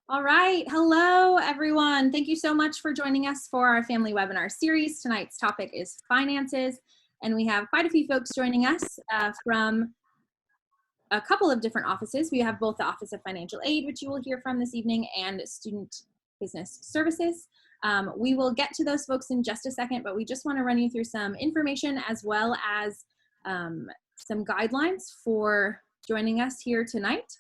All right. Hello, everyone. Thank you so much for joining us for our family webinar series. Tonight's topic is finances, and we have quite a few folks joining us from a couple of different offices. We have both the Office of Financial Aid, which you will hear from this evening, and Student Business Services. We will get to those folks in just a second, but we just want to run you through some information as well as some guidelines for joining us here tonight.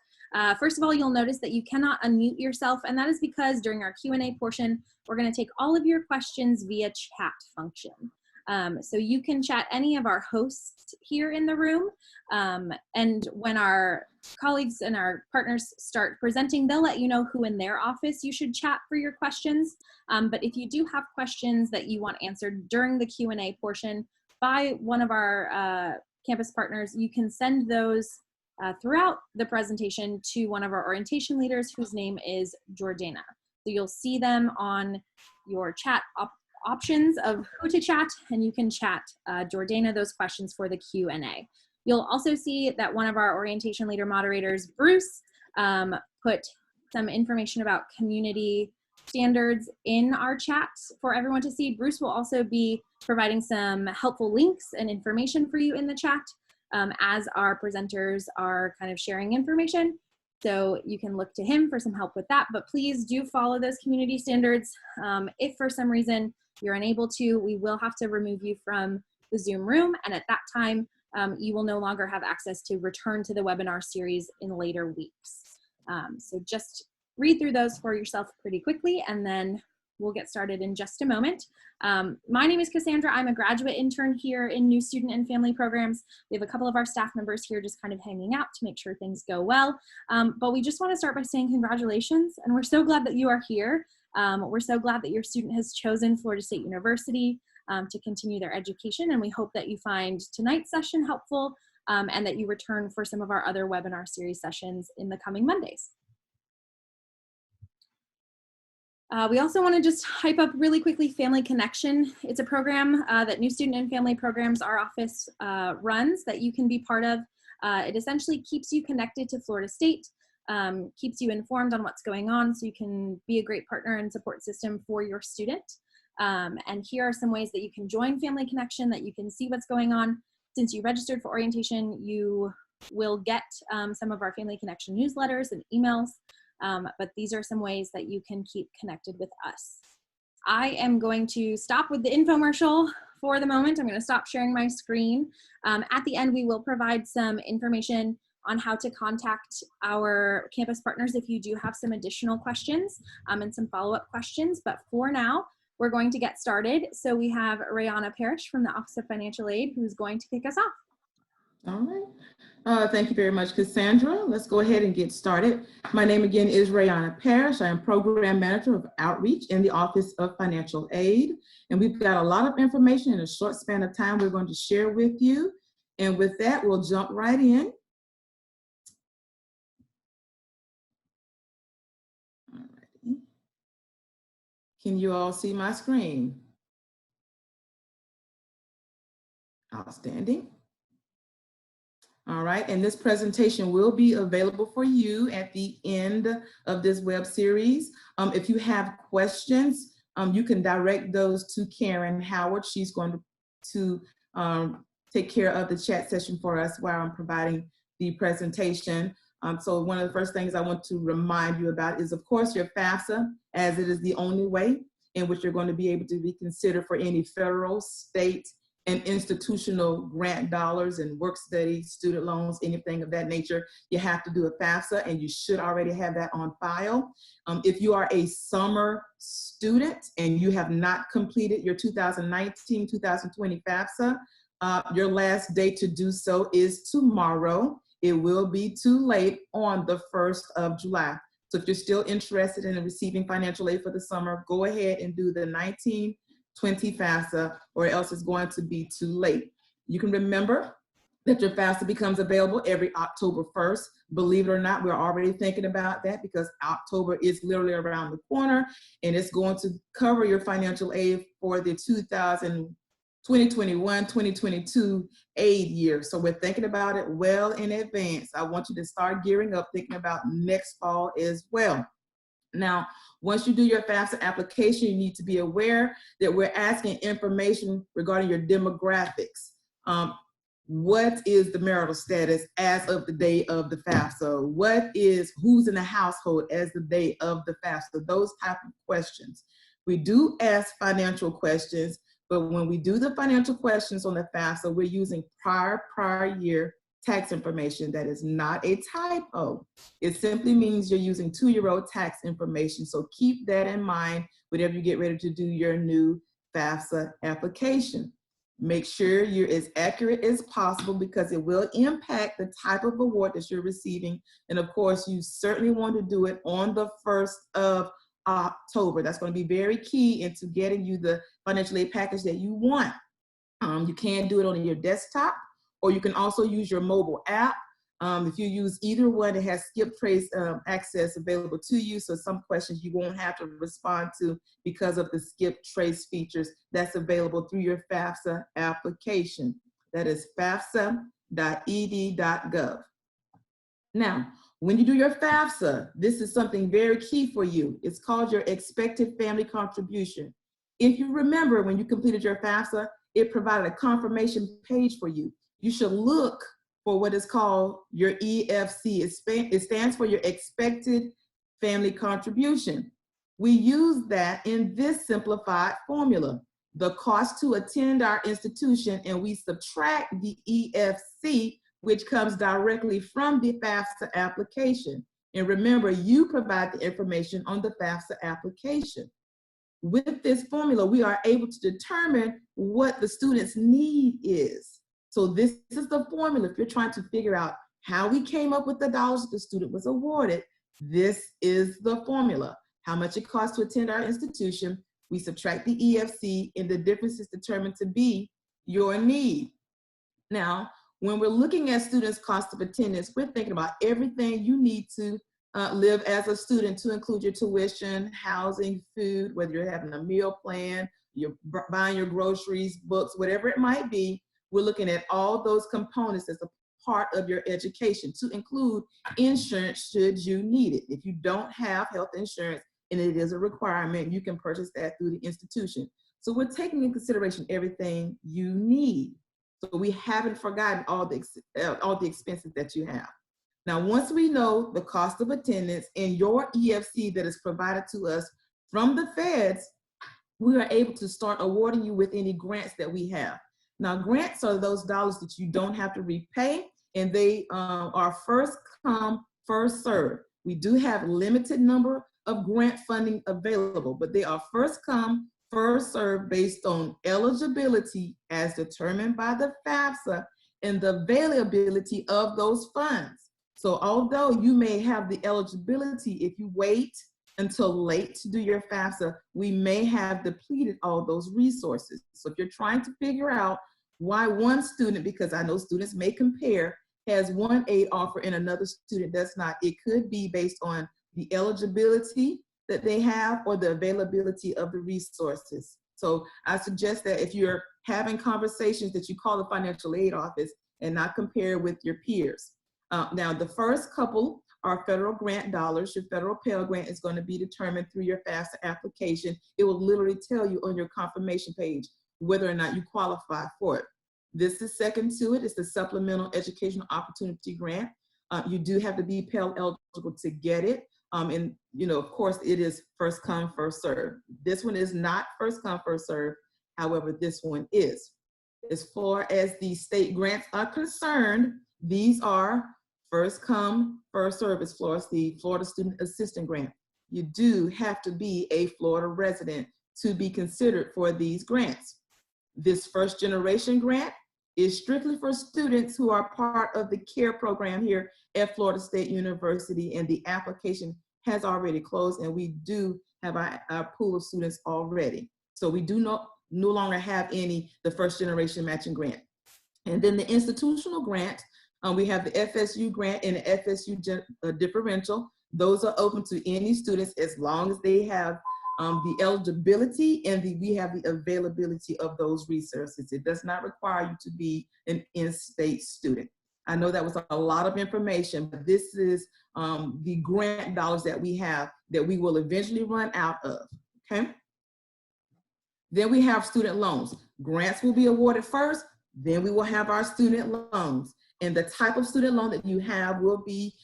First of all, you'll notice that you cannot unmute yourself, and that is because during our Q&A portion, we're going to take all of your questions via chat function. So you can chat any of our hosts here in the room, and when our colleagues and our partners start presenting, they'll let you know who in their office you should chat for your questions. But if you do have questions that you want answered during the Q&A portion by one of our campus partners, you can send those throughout the presentation to one of our orientation leaders, whose name is Jordana. So you'll see them on your chat options of who to chat, and you can chat Jordana those questions for the Q&A. You'll also see that one of our orientation leader moderators, Bruce, put some information about community standards in our chat for everyone to see. Bruce will also be providing some helpful links and information for you in the chat as our presenters are kind of sharing information. So you can look to him for some help with that, but please do follow those community standards. If for some reason you're unable to, we will have to remove you from the Zoom room, and at that time, you will no longer have access to return to the webinar series in later weeks. So just read through those for yourself pretty quickly, and then we'll get started in just a moment. My name is Cassandra. I'm a graduate intern here in New Student and Family Programs. We have a couple of our staff members here just kind of hanging out to make sure things go well. But we just want to start by saying congratulations, and we're so glad that you are here. We're so glad that your student has chosen Florida State University to continue their education, and we hope that you find tonight's session helpful and that you return for some of our other webinar series sessions in the coming Mondays. We also want to just hype up really quickly Family Connection. It's a program that New Student and Family Programs, our office runs, that you can be part of. It essentially keeps you connected to Florida State, keeps you informed on what's going on so you can be a great partner and support system for your student. And here are some ways that you can join Family Connection, that you can see what's going on. Since you registered for orientation, you will get some of our Family Connection newsletters and emails. But these are some ways that you can keep connected with us. I am going to stop with the infomercial for the moment. I'm going to stop sharing my screen. At the end, we will provide some information on how to contact our campus partners if you do have some additional questions and some follow-up questions. But for now, we're going to get started. So we have Rayana Parrish from the Office of Financial Aid, who's going to kick us off. All right. Thank you very much, Cassandra. Let's go ahead and get started. My name again is Rayana Parrish. I am Program Manager of Outreach in the Office of Financial Aid. And we've got a lot of information in a short span of time we're going to share with you. And with that, we'll jump right in. All right. Can you all see my screen? Outstanding. All right, and this presentation will be available for you at the end of this web series. If you have questions, you can direct those to Karen Howard. She's going to take care of the chat session for us while I'm providing the presentation. So one of the first things I want to remind you about is, of course, your Fafsa, as it is the only way in which you're going to be able to be considered for any federal, state, and institutional grant dollars and work study, student loans, anything of that nature. You have to do a Fafsa, and you should already have that on file. If you are a summer student and you have not completed your 2019-2020 Fafsa, your last day to do so is tomorrow. It will be too late on the 1st of July. So if you're still interested in receiving financial aid for the summer, go ahead and do the 19-20 Fafsa, or else it's going to be too late. You can remember that your Fafsa becomes available every October 1st. Believe it or not, we're already thinking about that because October is literally around the corner, and it's going to cover your financial aid for the 2021-2022 aid year. So we're thinking about it well in advance. I want you to start gearing up, thinking about next fall as well. Now, once you do your FAFSA application, you need to be aware that we're asking information regarding your demographics. What is the marital status as of the day of the FAFSA? Who's in the household as the day of the FAFSA? Those type of questions. We do ask financial questions, but when we do the financial questions on the FAFSA, we're using prior year tax information. That is not a typo. It simply means you're using 2-year-old tax information. So keep that in mind whenever you get ready to do your new FAFSA application. Make sure you're as accurate as possible because it will impact the type of award that you're receiving. And of course, you certainly want to do it on the 1st of October. That's going to be very key into getting you the financial aid package that you want. You can do it on your desktop, or you can also use your mobile app. If you use either one, it has skip trace access available to you. So some questions you won't have to respond to because of the skip trace features that's available through your FAFSA application. That is fafsa.ed.gov. Now, when you do your FAFSA, this is something very key for you. It's called your expected family contribution. If you remember when you completed your FAFSA, it provided a confirmation page for you. You should look for what is called your EFC. It stands for your expected family contribution. We use that in this simplified formula. The cost to attend our institution, and we subtract the EFC, which comes directly from the FAFSA application. And remember, you provide the information on the FAFSA application. With this formula, we are able to determine what the student's need is. So this is the formula. If you're trying to figure out how we came up with the dollars the student was awarded, this is the formula. How much it costs to attend our institution, we subtract the EFC, and the difference is determined to be your need. Now, when we're looking at students' cost of attendance, we're thinking about everything you need to live as a student, to include your tuition, housing, food, whether you're having a meal plan, you're buying your groceries, books, whatever it might be. We're looking at all those components as a part of your education, to include insurance should you need it. If you don't have health insurance and it is a requirement, you can purchase that through the institution. So we're taking in consideration everything you need. So we haven't forgotten all the expenses that you have. Now, once we know the cost of attendance and your EFC that is provided to us from the feds, we are able to start awarding you with any grants that we have. Now, grants are those dollars that you don't have to repay, and they are first come, first serve. We do have limited number of grant funding available, but they are first come, first serve based on eligibility as determined by the FAFSA and the availability of those funds. So although you may have the eligibility, if you wait until late to do your FAFSA, we may have depleted all those resources. So if you're trying to figure out why one student, because I know students may compare, has one aid offer and another student does not, it could be based on the eligibility that they have or the availability of the resources. So I suggest that if you're having conversations, that you call the financial aid office and not compare with your peers. Now, the first couple are federal grant dollars. Your federal Pell Grant is going to be determined through your FAFSA application. It will literally tell you on your confirmation page whether or not you qualify for it. This is second to it. It's the Supplemental Educational Opportunity Grant. You do have to be Pell eligible to get it. And, you know, of course, it is first come, first serve. This one is not first come, first serve. However, this one is. As far as the state grants are concerned, these are first come, first serve. As far as the Florida Student Assistant Grant, you do have to be a Florida resident to be considered for these grants. This first generation grant is strictly for students who are part of the CARE program here at Florida State University, and the application has already closed, and we do have our pool of students already. So we do no longer have the first generation matching grant. And then the institutional grant, we have the FSU grant and the FSU differential. Those are open to any students as long as they have the eligibility and we have the availability of those resources. It does not require you to be an in-state student. I know that was a lot of information, but this is the grant dollars that we have that we will eventually run out of, okay? Then we have student loans. Grants will be awarded first, then we will have our student loans. And the type of student loan that you have will be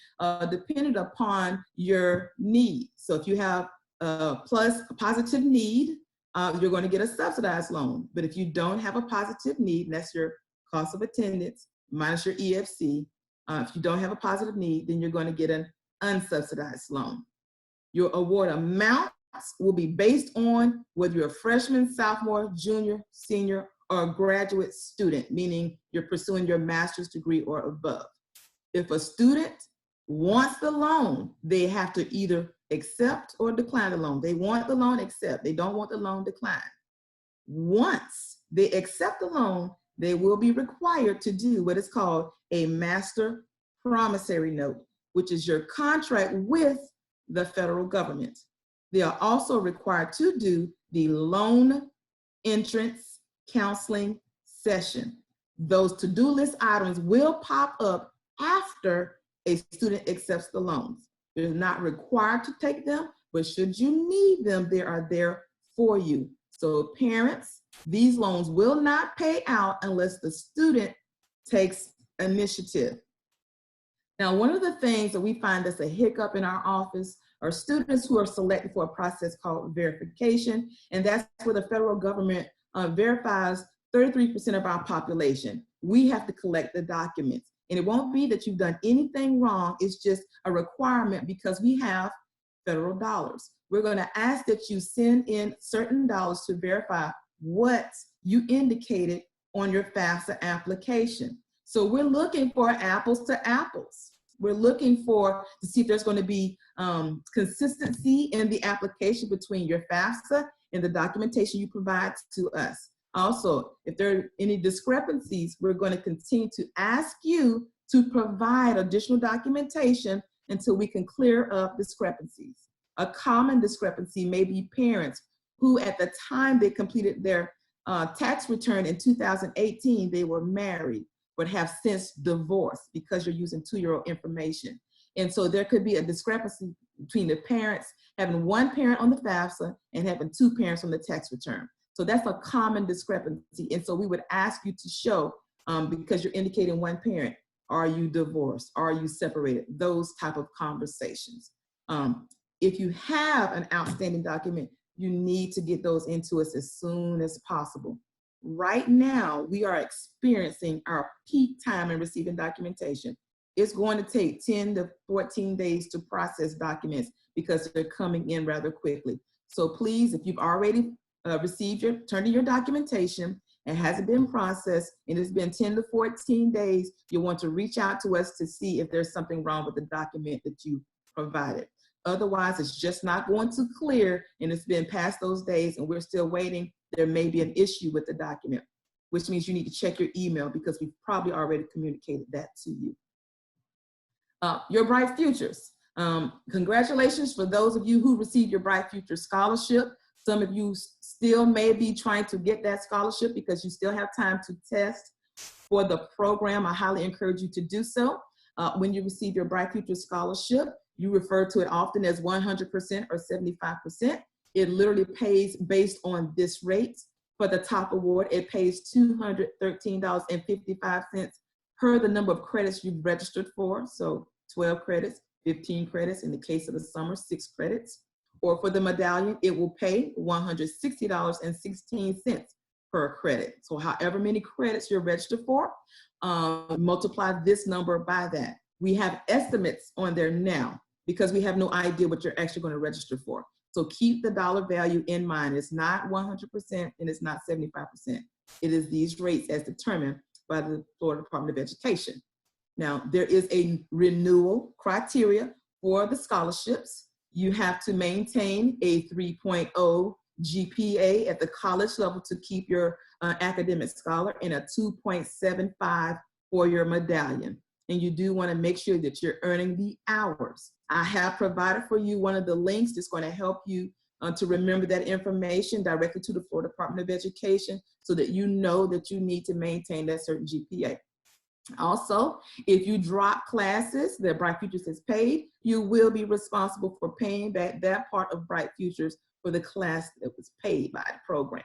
dependent upon your need. So if you have a positive need, you're going to get a subsidized loan. But if you don't have a positive need, and that's your cost of attendance minus your EFC, if you don't have a positive need, then you're going to get an unsubsidized loan. Your award amounts will be based on whether you're a freshman, sophomore, junior, senior, or a graduate student, meaning you're pursuing your master's degree or above. If a student wants the loan, they have to either accept or decline the loan. They want the loan, accept. They don't want the loan, decline. Once they accept the loan, they will be required to do what is called a master promissory note, which is your contract with the federal government. They are also required to do the loan entrance counseling session. Those to-do list items will pop up after a student accepts the loans. They're not required to take them, but should you need them, they are there for you. So parents, these loans will not pay out unless the student takes initiative. Now, one of the things that we find that's a hiccup in our office are students who are selected for a process called verification, and that's where the federal government verifies 33% of our population. We have to collect the documents, and it won't be that you've done anything wrong, it's just a requirement because we have federal dollars. We're going to ask that you send in certain dollars to verify what you indicated on your FAFSA application. So we're looking for apples to apples. We're looking to see if there's going to be consistency in the application between your FAFSA and the documentation you provide to us. Also, if there are any discrepancies, we're going to continue to ask you to provide additional documentation until we can clear up discrepancies. A common discrepancy may be parents who at the time they completed their tax return in 2018, they were married, but have since divorced because you're using 2-year-old information. And so there could be a discrepancy between the parents having one parent on the FAFSA and having 2 parents on the tax return. So that's a common discrepancy. And so we would ask you to show, because you're indicating one parent, are you divorced? Are you separated? Those type of conversations. If you have an outstanding document, you need to get those into us as soon as possible. Right now, we are experiencing our peak time in receiving documentation. It's going to take 10 to 14 days to process documents because they're coming in rather quickly. So please, if you've already turned in your documentation and hasn't been processed and it's been 10 to 14 days, you'll want to reach out to us to see if there's something wrong with the document that you provided. Otherwise, it's just not going to clear and it's been past those days and we're still waiting. There may be an issue with the document, which means you need to check your email because we've probably already communicated that to you. Your Bright Futures. Congratulations for those of you who received your Bright Future Scholarship. Some of you still may be trying to get that scholarship because you still have time to test for the program. I highly encourage you to do so. When you receive your Bright Future Scholarship, you refer to it often as 100% or 75%. It literally pays based on this rate. For the top award, it pays $213.55 per the number of credits you've registered for. So 12 credits, 15 credits, in the case of the summer, 6 credits. Or for the medallion, it will pay $160.16 per credit. So however many credits you're registered for, multiply this number by that. We have estimates on there now because we have no idea what you're actually going to register for. So keep the dollar value in mind. It's not 100% and it's not 75%. It is these rates as determined by the Florida Department of Education. Now, there is a renewal criteria for the scholarships. You have to maintain a 3.0 GPA at the college level to keep your academic scholar and a 2.75 for your medallion. And you do want to make sure that you're earning the hours. I have provided for you one of the links that's going to help you to remember that information directly to the Florida Department of Education so that you know that you need to maintain that certain GPA. Also, if you drop classes that Bright Futures has paid, you will be responsible for paying back that part of Bright Futures for the class that was paid by the program.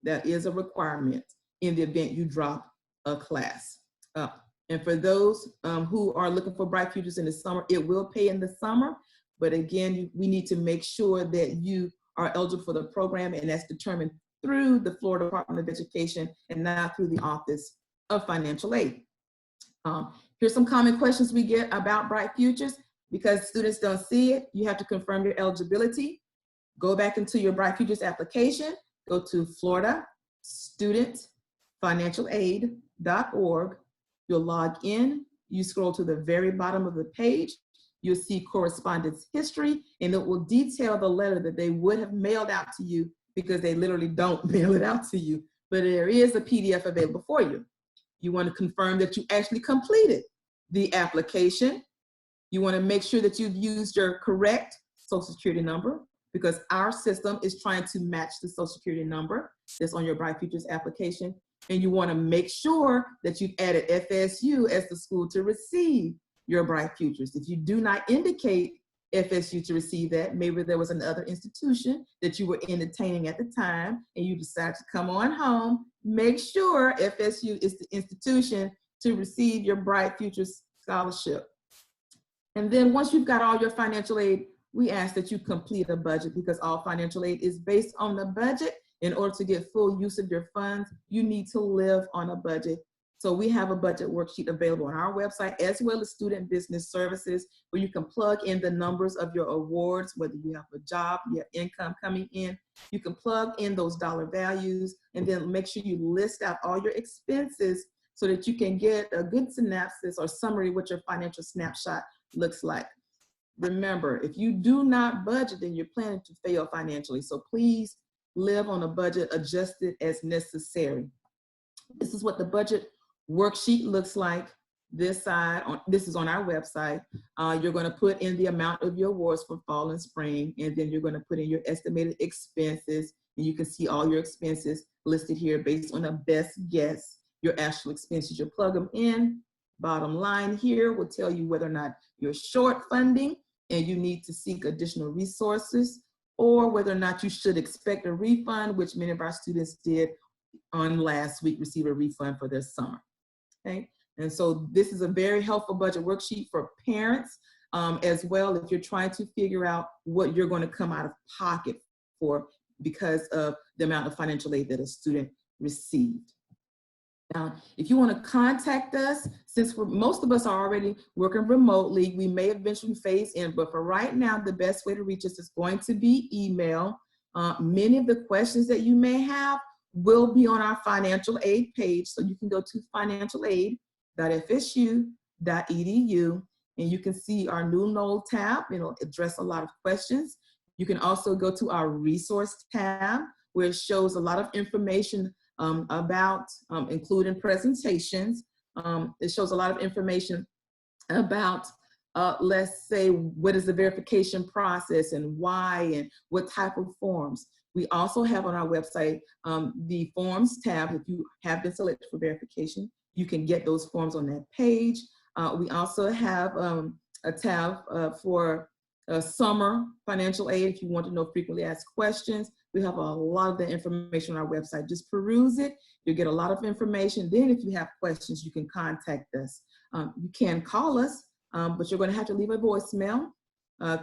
That is a requirement in the event you drop a class. And for those who are looking for Bright Futures in the summer, it will pay in the summer. But again, we need to make sure that you are eligible for the program, and that's determined through the Florida Department of Education and not through the Office of Financial Aid. Here's some common questions we get about Bright Futures. Because students don't see it, you have to confirm your eligibility. Go back into your Bright Futures application, go to FloridaStudentFinancialAid.org. You'll log in, you scroll to the very bottom of the page, you'll see Correspondence History, and it will detail the letter that they would have mailed out to you, because they literally don't mail it out to you, but there is a PDF available for you. You want to confirm that you actually completed the application. You want to make sure that you've used your correct Social Security number, because our system is trying to match the Social Security number that's on your Bright Futures application. And you want to make sure that you've added FSU as the school to receive your Bright Futures. If you do not indicate FSU to receive that, maybe there was another institution that you were entertaining at the time and you decided to come on home, make sure FSU is the institution to receive your Bright Futures scholarship. And then once you've got all your financial aid, we ask that you complete a budget, because all financial aid is based on the budget. In order to get full use of your funds, you need to live on a budget. So we have a budget worksheet available on our website, as well as Student Business Services, where you can plug in the numbers of your awards, whether you have a job, you have income coming in. You can plug in those dollar values, and then make sure you list out all your expenses so that you can get a good synopsis or summary what your financial snapshot looks like. Remember, if you do not budget, then you're planning to fail financially. So please live on a budget, adjusted as necessary. This is what the budget worksheet looks like. This is on our website. You're going to put in the amount of your awards for fall and spring, and then you're going to put in your estimated expenses, and you can see all your expenses listed here based on a best guess. Your actual expenses, you plug them in. Bottom line here will tell you whether or not you're short funding and you need to seek additional resources, or whether or not you should expect a refund, which many of our students did on last week, receive a refund for their summer. Okay, and so this is a very helpful budget worksheet for parents as well, if you're trying to figure out what you're going to come out of pocket for because of the amount of financial aid that a student received. Now, if you want to contact us, since most of us are already working remotely, we may eventually phase in, but for right now, the best way to reach us is going to be email. Many of the questions that you may have will be on our financial aid page, so you can go to financialaid.fsu.edu, and you can see our new Enroll tab. It'll address a lot of questions. You can also go to our resource tab, where it shows a lot of information about including presentations. It shows a lot of information about, let's say, what is the verification process and why and what type of forms. We also have on our website the forms tab. If you have been selected for verification, you can get those forms on that page. We also have a tab for summer financial aid if you want to know frequently asked questions. We have a lot of the information on our website. Just peruse it. You'll get a lot of information. Then if you have questions, you can contact us. You can call us, but you're going to have to leave a voicemail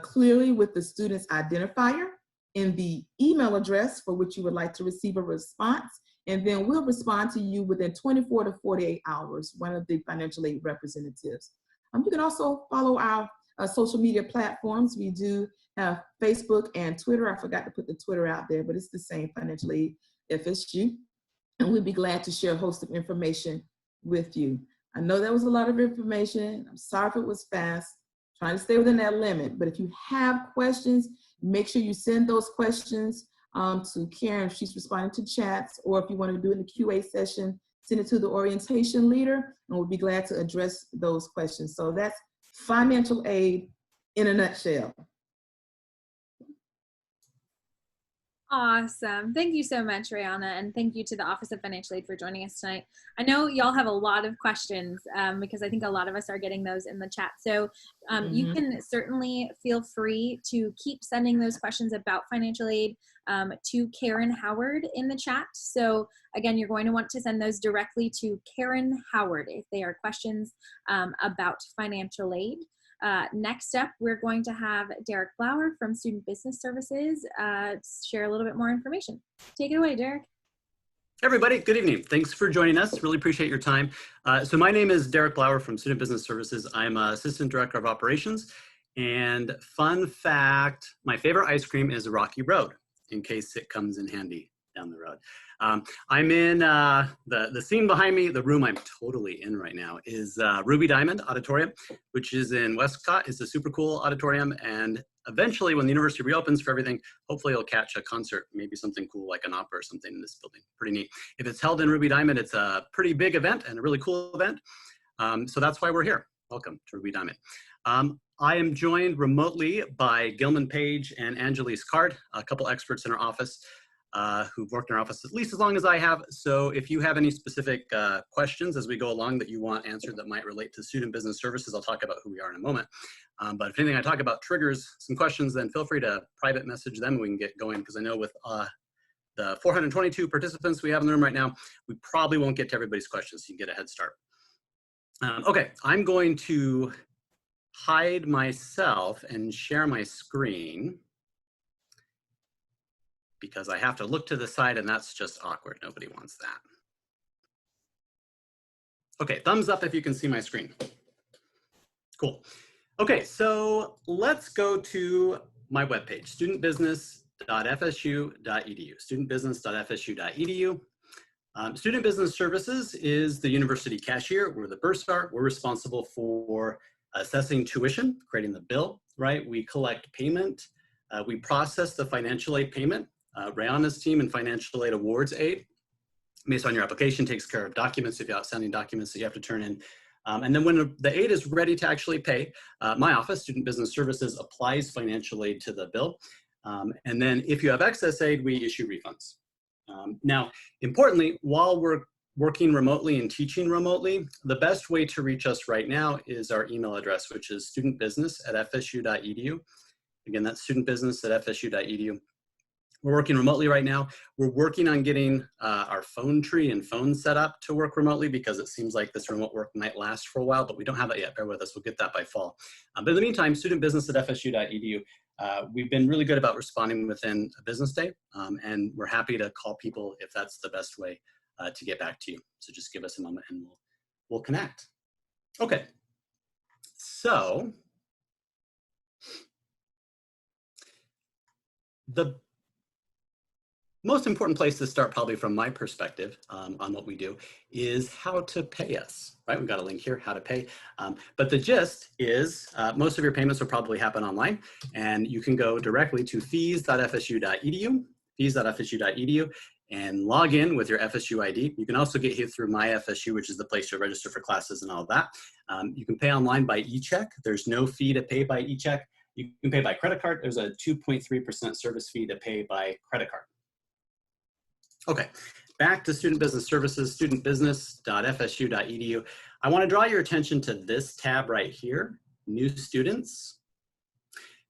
clearly with the student's identifier and the email address for which you would like to receive a response. And then we'll respond to you within 24 to 48 hours, one of the financial aid representatives. You can also follow our social media platforms. We do have Facebook and Twitter. I forgot to put the Twitter out there, but it's the same, Financial Aid FSU. And we'd be glad to share a host of information with you. I know that was a lot of information. I'm sorry if it was fast, trying to stay within that limit. But if you have questions, make sure you send those questions to Karen if she's responding to chats, or if you want to do it in the QA session, send it to the orientation leader, and we'll be glad to address those questions. So that's financial aid in a nutshell. Awesome. Thank you so much, Rihanna, and thank you to the Office of Financial Aid for joining us tonight. I know y'all have a lot of questions because I think a lot of us are getting those in the chat. So you can certainly feel free to keep sending those questions about financial aid to Karen Howard in the chat. So again, you're going to want to send those directly to Karen Howard if they are questions about financial aid. Next up, we're going to have Derrick Flower from Student Business Services share a little bit more information. Take it away, Derrick. Hey everybody, good evening. Thanks for joining us. Really appreciate your time. So my name is Derrick Flower from Student Business Services. I'm Assistant Director of Operations. And fun fact, my favorite ice cream is Rocky Road, in case it comes in handy down the road. I'm in the scene behind me. The room I'm totally in right now is Ruby Diamond Auditorium, which is in Westcott. It's a super cool auditorium, and eventually when the university reopens for everything, hopefully you'll catch a concert, maybe something cool like an opera or something in this building. Pretty neat. If it's held in Ruby Diamond, it's a pretty big event and a really cool event. So that's why we're here. Welcome to Ruby Diamond. I am joined remotely by Gilman Page and Angelise Card, a couple experts in our office. Who've worked in our office at least as long as I have. So if you have any specific questions as we go along that you want answered that might relate to Student Business Services, I'll talk about who we are in a moment. But if anything I talk about triggers some questions, then feel free to private message them and we can get going, because I know with the 422 participants we have in the room right now, we probably won't get to everybody's questions, so you can get a head start. Okay, I'm going to hide myself and share my screen, because I have to look to the side and that's just awkward. Nobody wants that. Okay, thumbs up if you can see my screen. Cool. Okay, so let's go to my webpage, studentbusiness.fsu.edu, studentbusiness.fsu.edu. Student Business Services is the university cashier. We're the bursar. We're responsible for assessing tuition, creating the bill, right? We collect payment. We process the financial aid payment. Rihanna's team in Financial Aid Awards Aid, based on your application, takes care of documents, if you have outstanding documents that you have to turn in. And then when the aid is ready to actually pay, my office, Student Business Services, applies financial aid to the bill. And then if you have excess aid, we issue refunds. Now, importantly, while we're working remotely and teaching remotely, the best way to reach us right now is our email address, which is studentbusiness@fsu.edu. Again, that's studentbusiness@fsu.edu. We're working remotely right now. We're working on getting our phone tree and phone set up to work remotely, because it seems like this remote work might last for a while, but we don't have that yet. Bear with us, we'll get that by fall. But in the meantime, studentbusiness@fsu.edu. We've been really good about responding within a business day, and we're happy to call people if that's the best way to get back to you. So just give us a moment and we'll connect. Okay, so the most important place to start, probably from my perspective on what we do, is how to pay us, right? We've got a link here, how to pay. But the gist is most of your payments will probably happen online, and you can go directly to fees.fsu.edu, fees.fsu.edu, and log in with your FSU ID. You can also get here through MyFSU, which is the place to register for classes and all of that. You can pay online by e-check. There's no fee to pay by e-check. You can pay by credit card. There's a 2.3% service fee to pay by credit card. Okay, back to Student Business Services, studentbusiness.fsu.edu. I want to draw your attention to this tab right here, New Students,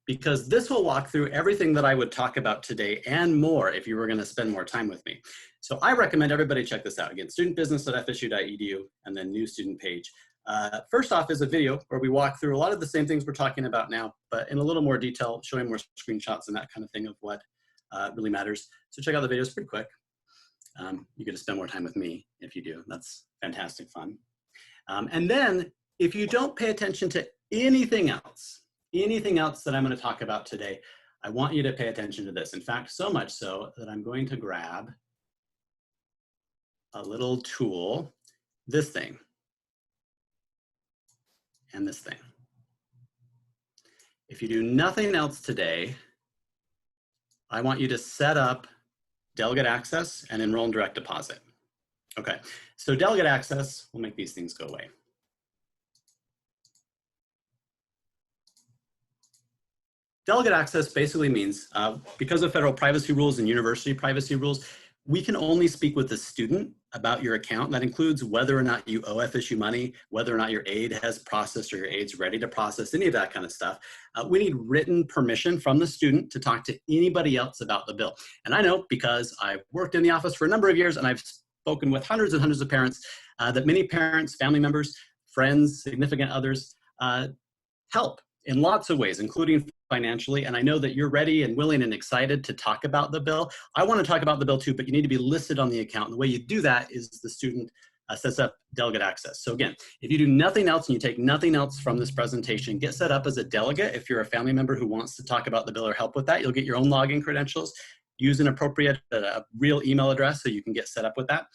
because this will walk through everything that I would talk about today and more if you were going to spend more time with me. So I recommend everybody check this out. Again, studentbusiness.fsu.edu, and then New Student page. First off is a video where we walk through a lot of the same things we're talking about now, but in a little more detail, showing more screenshots and that kind of thing of what really matters. So check out the videos pretty quick. You get to spend more time with me if you do. That's fantastic fun. And then if you don't pay attention to anything else that I'm going to talk about today, I want you to pay attention to this. In fact, so much so that I'm going to grab a little tool, this thing, and this thing. If you do nothing else today, I want you to set up Delegate Access and enroll in direct deposit. Okay, so Delegate Access will make these things go away. Delegate access basically means, because of federal privacy rules and university privacy rules, we can only speak with the student about your account. That includes whether or not you owe FSU money, whether or not your aid has processed or your aid's ready to process, any of that kind of stuff. We need written permission from the student to talk to anybody else about the bill. And I know, because I've worked in the office for a number of years and I've spoken with hundreds and hundreds of parents, that many parents, family members, friends, significant others help in lots of ways, including financially. And I know that you're ready and willing and excited to talk about the bill. I want to talk about the bill too, but you need to be listed on the account. And the way you do that is the student sets up delegate access. So again, if you do nothing else and you take nothing else from this presentation, get set up as a delegate. If you're a family member who wants to talk about the bill or help with that, you'll get your own login credentials. Use an appropriate, real email address so you can get set up with that.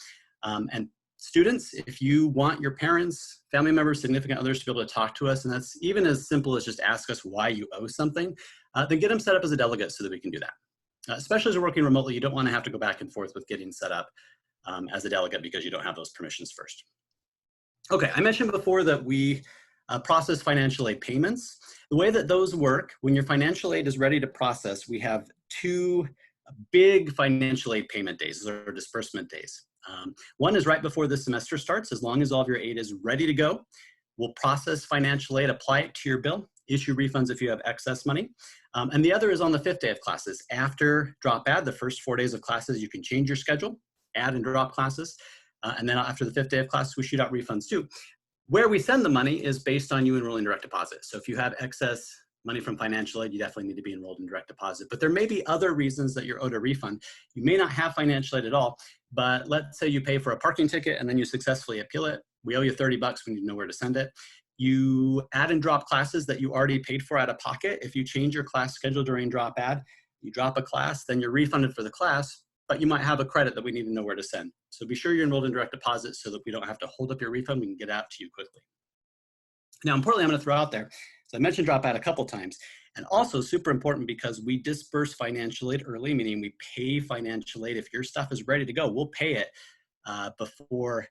And students, if you want your parents, family members, significant others to be able to talk to us, and that's even as simple as just ask us why you owe something, then get them set up as a delegate so that we can do that. Especially as you're working remotely, you don't want to have to go back and forth with getting set up as a delegate because you don't have those permissions first. Okay, I mentioned before that we process financial aid payments. The way that those work, when your financial aid is ready to process, we have two big financial aid payment days, or disbursement days. One is right before the semester starts. As long as all of your aid is ready to go, we'll process financial aid, apply it to your bill, issue refunds if you have excess money. And the other is on the 5th day of classes. After drop add, the first 4 days of classes, you can change your schedule, add and drop classes. And then after the 5th day of classes, we shoot out refunds too. Where we send the money is based on you enrolling direct deposit. So if you have excess money from financial aid, you definitely need to be enrolled in direct deposit. But there may be other reasons that you're owed a refund. You may not have financial aid at all, but let's say you pay for a parking ticket and then you successfully appeal it. We owe you 30 bucks, we need to know where to send it. You add and drop classes that you already paid for out of pocket. If you change your class schedule during drop add, you drop a class, then you're refunded for the class, but you might have a credit that we need to know where to send. So be sure you're enrolled in direct deposit so that we don't have to hold up your refund, we can get out to you quickly. Now, importantly, I'm going to throw out there, so I mentioned drop add a couple times, and also super important because we disperse financial aid early, meaning we pay financial aid. If your stuff is ready to go, we'll pay it before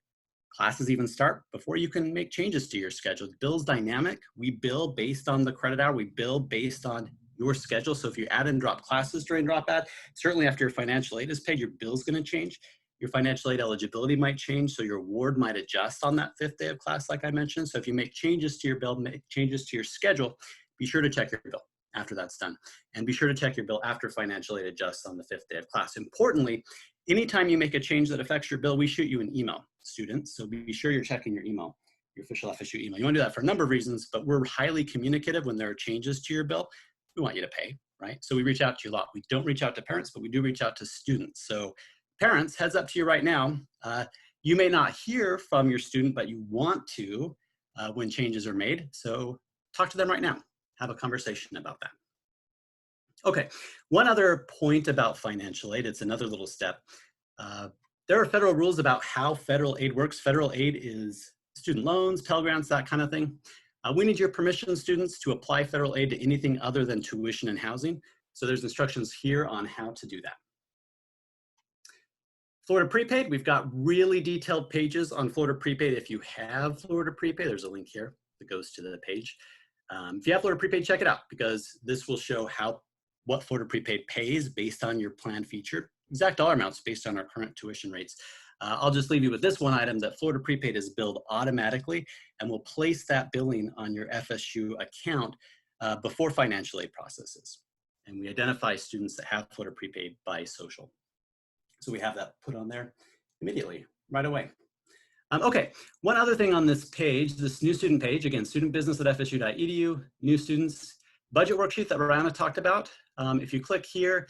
classes even start, before you can make changes to your schedule. The bill's dynamic. We bill based on the credit hour. We bill based on your schedule. So if you add and drop classes during drop add, certainly after your financial aid is paid, your bill's going to change. Your financial aid eligibility might change, so your award might adjust on that 5th day of class, like I mentioned. So if you make changes to your bill, make changes to your schedule, be sure to check your bill after that's done. And be sure to check your bill after financial aid adjusts on the 5th day of class. Importantly, anytime you make a change that affects your bill, we shoot you an email, students. So be sure you're checking your email, your official FSU email. You want to do that for a number of reasons, but we're highly communicative when there are changes to your bill. We want you to pay, right? So we reach out to you a lot. We don't reach out to parents, but we do reach out to students. So parents, heads up to you right now, you may not hear from your student, but you want to when changes are made. So talk to them right now. Have a conversation about that. Okay, one other point about financial aid, it's another little step. There are federal rules about how federal aid works. Federal aid is student loans, Pell Grants, that kind of thing. We need your permission, students, to apply federal aid to anything other than tuition and housing. So there's instructions here on how to do that. Florida Prepaid, we've got really detailed pages on Florida Prepaid. If you have Florida Prepaid, there's a link here that goes to the page. If you have Florida Prepaid, check it out because this will show what Florida Prepaid pays based on your plan feature, exact dollar amounts based on our current tuition rates. I'll just leave you with this one item that Florida Prepaid is billed automatically and will place that billing on your FSU account before financial aid processes. And we identify students that have Florida Prepaid by social. So we have that put on there immediately, right away. Okay, one other thing on this page, this new student page, again, studentbusiness@fsu.edu, new students, budget worksheet that Rana talked about. If you click here,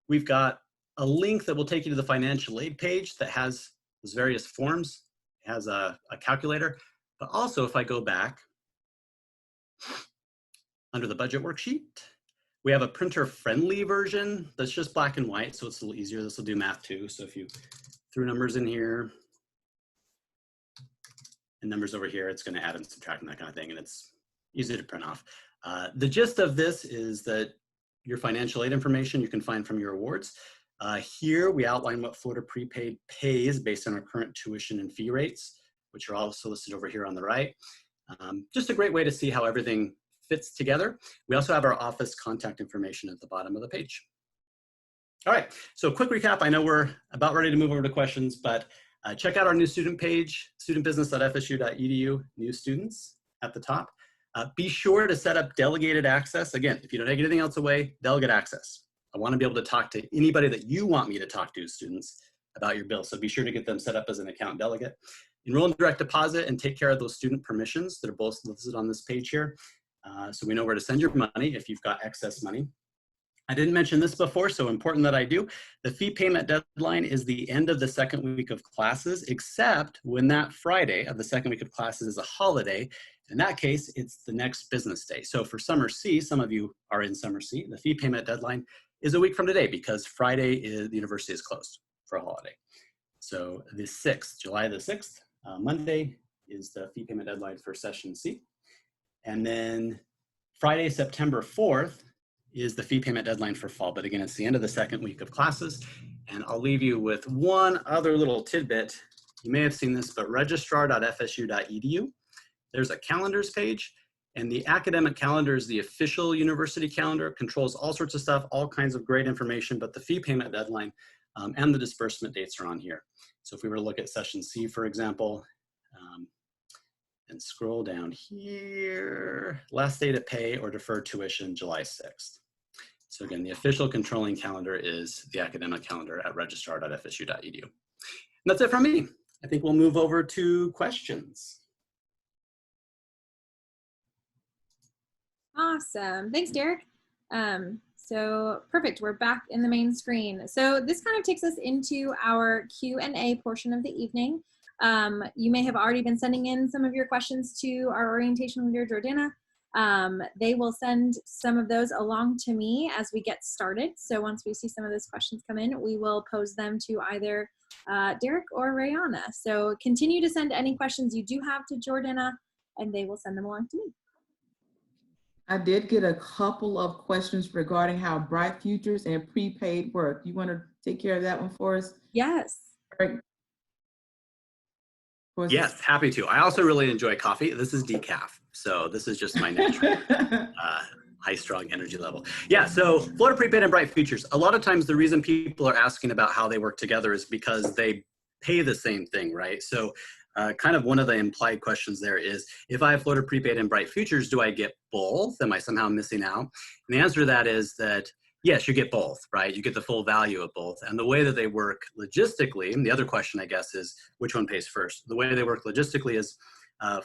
we've got a link that will take you to the financial aid page that has those various forms. It has a calculator, but also if I go back under the budget worksheet, we have a printer-friendly version that's just black and white, so it's a little easier. This will do math too. So if you threw numbers in here and numbers over here, it's going to add and subtract and that kind of thing, and it's easy to print off. The gist of this is that your financial aid information you can find from your awards. Here we outline what Florida Prepaid pays based on our current tuition and fee rates, which are also listed over here on the right. Just a great way to see how everything fits together. We also have our office contact information at the bottom of the page. All right, so quick recap. I know we're about ready to move over to questions, but check out our new student page, studentbusiness.fsu.edu, new students at the top. Be sure to set up delegated access. Again, if you don't take anything else away, delegate access. I want to be able to talk to anybody that you want me to talk to, students, about your bill. So be sure to get them set up as an account delegate. Enroll in direct deposit and take care of those student permissions that are both listed on this page here. So we know where to send your money if you've got excess money. I didn't mention this before, so important that I do. The fee payment deadline is the end of the second week of classes, except when that Friday of the second week of classes is a holiday. In that case, it's the next business day. So for Summer C, some of you are in Summer C, the fee payment deadline is a week from today because Friday the university is closed for a holiday. So the 6th, July the 6th, Monday is the fee payment deadline for session C. And then Friday, September 4th is the fee payment deadline for fall. But again, it's the end of the second week of classes. And I'll leave you with one other little tidbit. You may have seen this, but registrar.fsu.edu, there's a calendars page. And the academic calendar is the official university calendar, controls all sorts of stuff, all kinds of great information, but the fee payment deadline and the disbursement dates are on here. So if we were to look at session C, for example, and scroll down here, last day to pay or defer tuition, July 6th. So again, the official controlling calendar is the academic calendar at registrar.fsu.edu. And that's it from me. I think we'll move over to questions. Awesome. Thanks, Derrick. So perfect. We're back in the main screen. So this kind of takes us into our Q&A portion of the evening. You may have already been sending in some of your questions to our orientation leader, Jordana. They will send some of those along to me as we get started. So once we see some of those questions come in, we will pose them to either Derrick or Rayana. So continue to send any questions you do have to Jordana, and they will send them along to me. I did get a couple of questions regarding how Bright Futures and Prepaid work. You want to take care of that one for us? Yes. Yes, happy to. I also really enjoy coffee. This is decaf, so this is just my natural high strong energy level. Yeah, so Florida Prepaid and Bright Futures. A lot of times the reason people are asking about how they work together is because they pay the same thing, right? So kind of one of the implied questions there is, if I have Florida Prepaid and Bright Futures, do I get both? Am I somehow missing out? And the answer to that is that yes, you get both, right? You get the full value of both. And the way that they work logistically, and the other question, I guess, is which one pays first? The way they work logistically is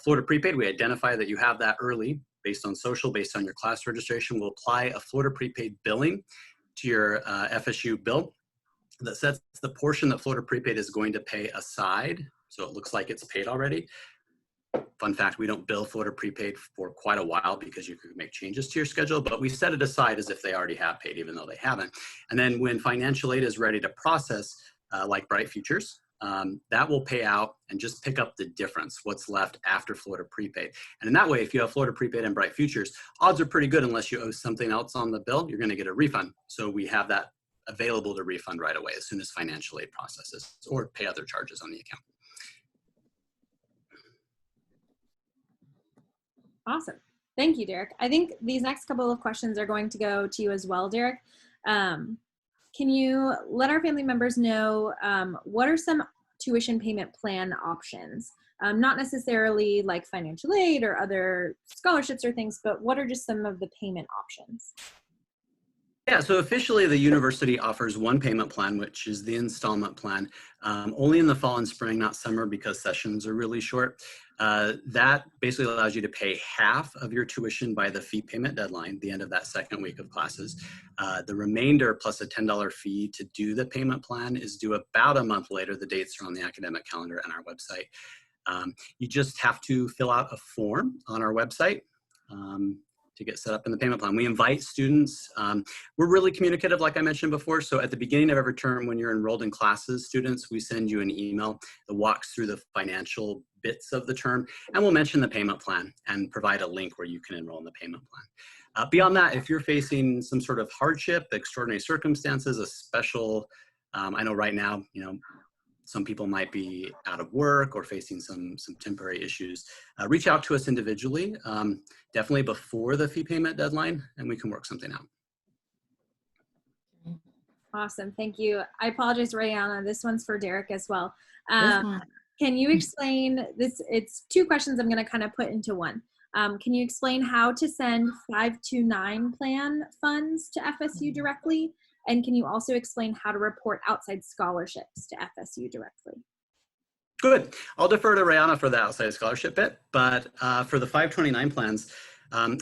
Florida Prepaid, we identify that you have that early based on social, based on your class registration. We'll apply a Florida Prepaid billing to your FSU bill that sets the portion that Florida Prepaid is going to pay aside. So it looks like it's paid already. Fun fact, we don't bill Florida Prepaid for quite a while because you could make changes to your schedule, but we set it aside as if they already have paid, even though they haven't. And then when financial aid is ready to process, like Bright Futures, that will pay out and just pick up the difference, what's left after Florida Prepaid. And in that way, if you have Florida Prepaid and Bright Futures, odds are pretty good unless you owe something else on the bill, you're gonna get a refund. So we have that available to refund right away as soon as financial aid processes or pay other charges on the account. Awesome. Thank you, Derrick. I think these next couple of questions are going to go to you as well, Derrick. Can you let our family members know what are some tuition payment plan options? Not necessarily like financial aid or other scholarships or things, but what are just some of the payment options? Yeah, so officially the university offers one payment plan, which is the installment plan, only in the fall and spring, not summer, because sessions are really short. That basically allows you to pay half of your tuition by the fee payment deadline, the end of that second week of classes. The remainder plus a $10 fee to do the payment plan is due about a month later. The dates are on the academic calendar and our website. You just have to fill out a form on our website to get set up in the payment plan. We invite students. We're really communicative, like I mentioned before. So at the beginning of every term, when you're enrolled in classes, students, we send you an email that walks through the financial bits of the term, and we'll mention the payment plan and provide a link where you can enroll in the payment plan. Beyond that, if you're facing some sort of hardship, extraordinary circumstances, a special, I know right now, some people might be out of work or facing some temporary issues. Reach out to us individually, definitely before the fee payment deadline, and we can work something out. Awesome, thank you. I apologize, Rayana. This one's for Derrick as well. That's fine. Can you explain this? It's two questions I'm going to kind of put into one. Can you explain how to send 529 plan funds to FSU directly? And can you also explain how to report outside scholarships to FSU directly? Good. I'll defer to Rayana for the outside scholarship bit, but for the 529 plans,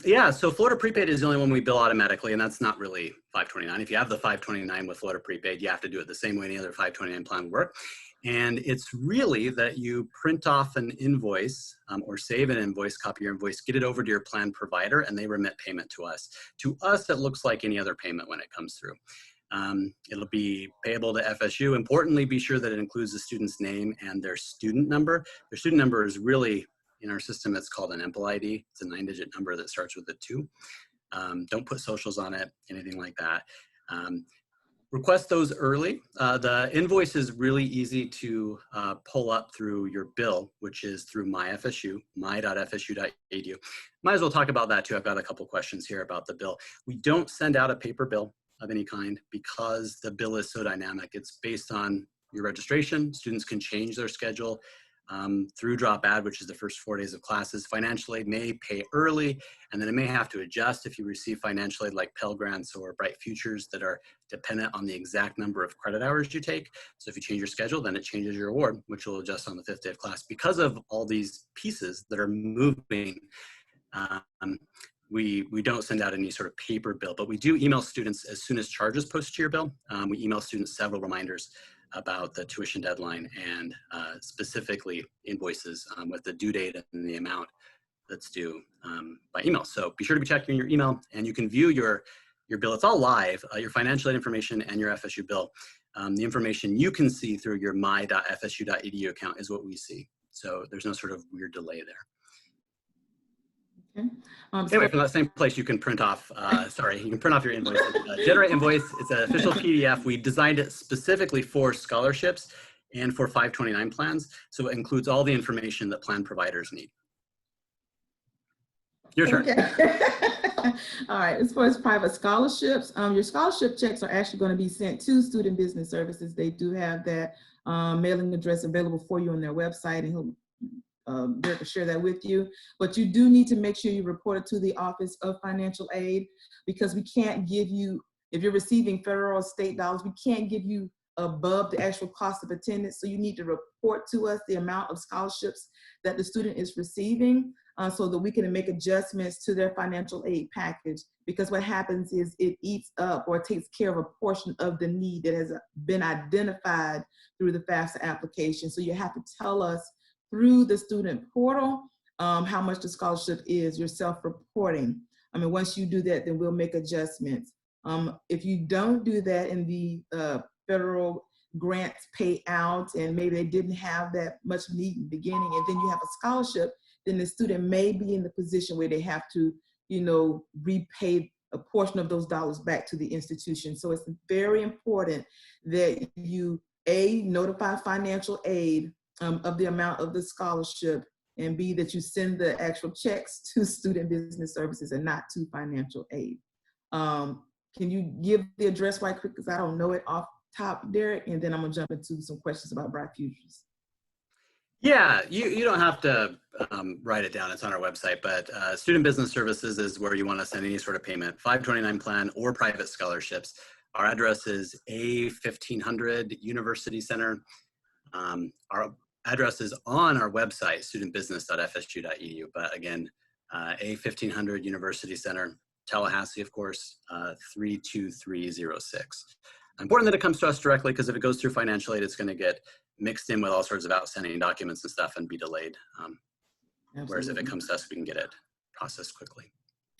yeah, so Florida Prepaid is the only one we bill automatically, and that's not really 529. If you have the 529 with Florida Prepaid, you have to do it the same way any other 529 plan would work. And it's really that you print off an invoice or save an invoice, copy your invoice, get it over to your plan provider, and they remit payment to us. To us, it looks like any other payment when it comes through. It'll be payable to FSU. Importantly, be sure that it includes the student's name and their student number. Their student number is really, in our system, it's called an EMPL ID. It's a 9-digit number that starts with a 2. Don't put socials on it, anything like that. Request those early. The invoice is really easy to pull up through your bill, which is through myFSU, my.fsu.edu. Might as well talk about that too. I've got a couple questions here about the bill. We don't send out a paper bill of any kind because the bill is so dynamic. It's based on your registration. Students can change their schedule through drop add, which is the first 4 days of classes. Financial aid may pay early, and then it may have to adjust if you receive financial aid like Pell Grants or Bright Futures that are dependent on the exact number of credit hours you take. So if you change your schedule, then it changes your award, which will adjust on the 5th day of class. Because of all these pieces that are moving, we don't send out any sort of paper bill, but we do email students as soon as charges post to your bill. We email students several reminders about the tuition deadline and specifically invoices with the due date and the amount that's due by email. So be sure to be checking your email, and you can view your bill. It's all live, your financial aid information and your FSU bill. The information you can see through your my.fsu.edu account is what we see. So there's no sort of weird delay there. Okay. Anyway, from that same place, you can print off, you can print off your invoice. Generate invoice, it's an official PDF. We designed it specifically for scholarships and for 529 plans. So it includes all the information that plan providers need. Your turn. Okay. All right, as far as private scholarships, your scholarship checks are actually going to be sent to Student Business Services. They do have that mailing address available for you on their website, and he'll Derrick will share that with you. But you do need to make sure you report it to the Office of Financial Aid, because we can't give you, if you're receiving federal or state dollars, we can't give you above the actual cost of attendance. So you need to report to us the amount of scholarships that the student is receiving so that we can make adjustments to their financial aid package. Because what happens is it eats up or takes care of a portion of the need that has been identified through the FAFSA application. So you have to tell us through the student portal how much the scholarship is. You're self-reporting. I mean, once you do that, then we'll make adjustments. If you don't do that and the federal grants pay out and maybe they didn't have that much need in the beginning, and then you have a scholarship, then the student may be in the position where they have to, you know, repay a portion of those dollars back to the institution. So it's very important that you, A, notify financial aid of the amount of the scholarship, and B, that you send the actual checks to Student Business Services and not to financial aid. Can you give the address right quick, because I don't know it off top, Derrick, and then I'm gonna jump into some questions about Bright Futures. Yeah, you don't have to write it down. It's on our website, but Student Business Services is where you want to send any sort of payment, 529 plan or private scholarships. Our address is A1500 University Center. Our address is on our website, studentbusiness.fsu.edu, but again, A1500 University Center, Tallahassee, of course, 32306. Important that it comes to us directly, because if it goes through financial aid, it's going to get mixed in with all sorts of outstanding documents and stuff and be delayed. Whereas if it comes to us, we can get it processed quickly.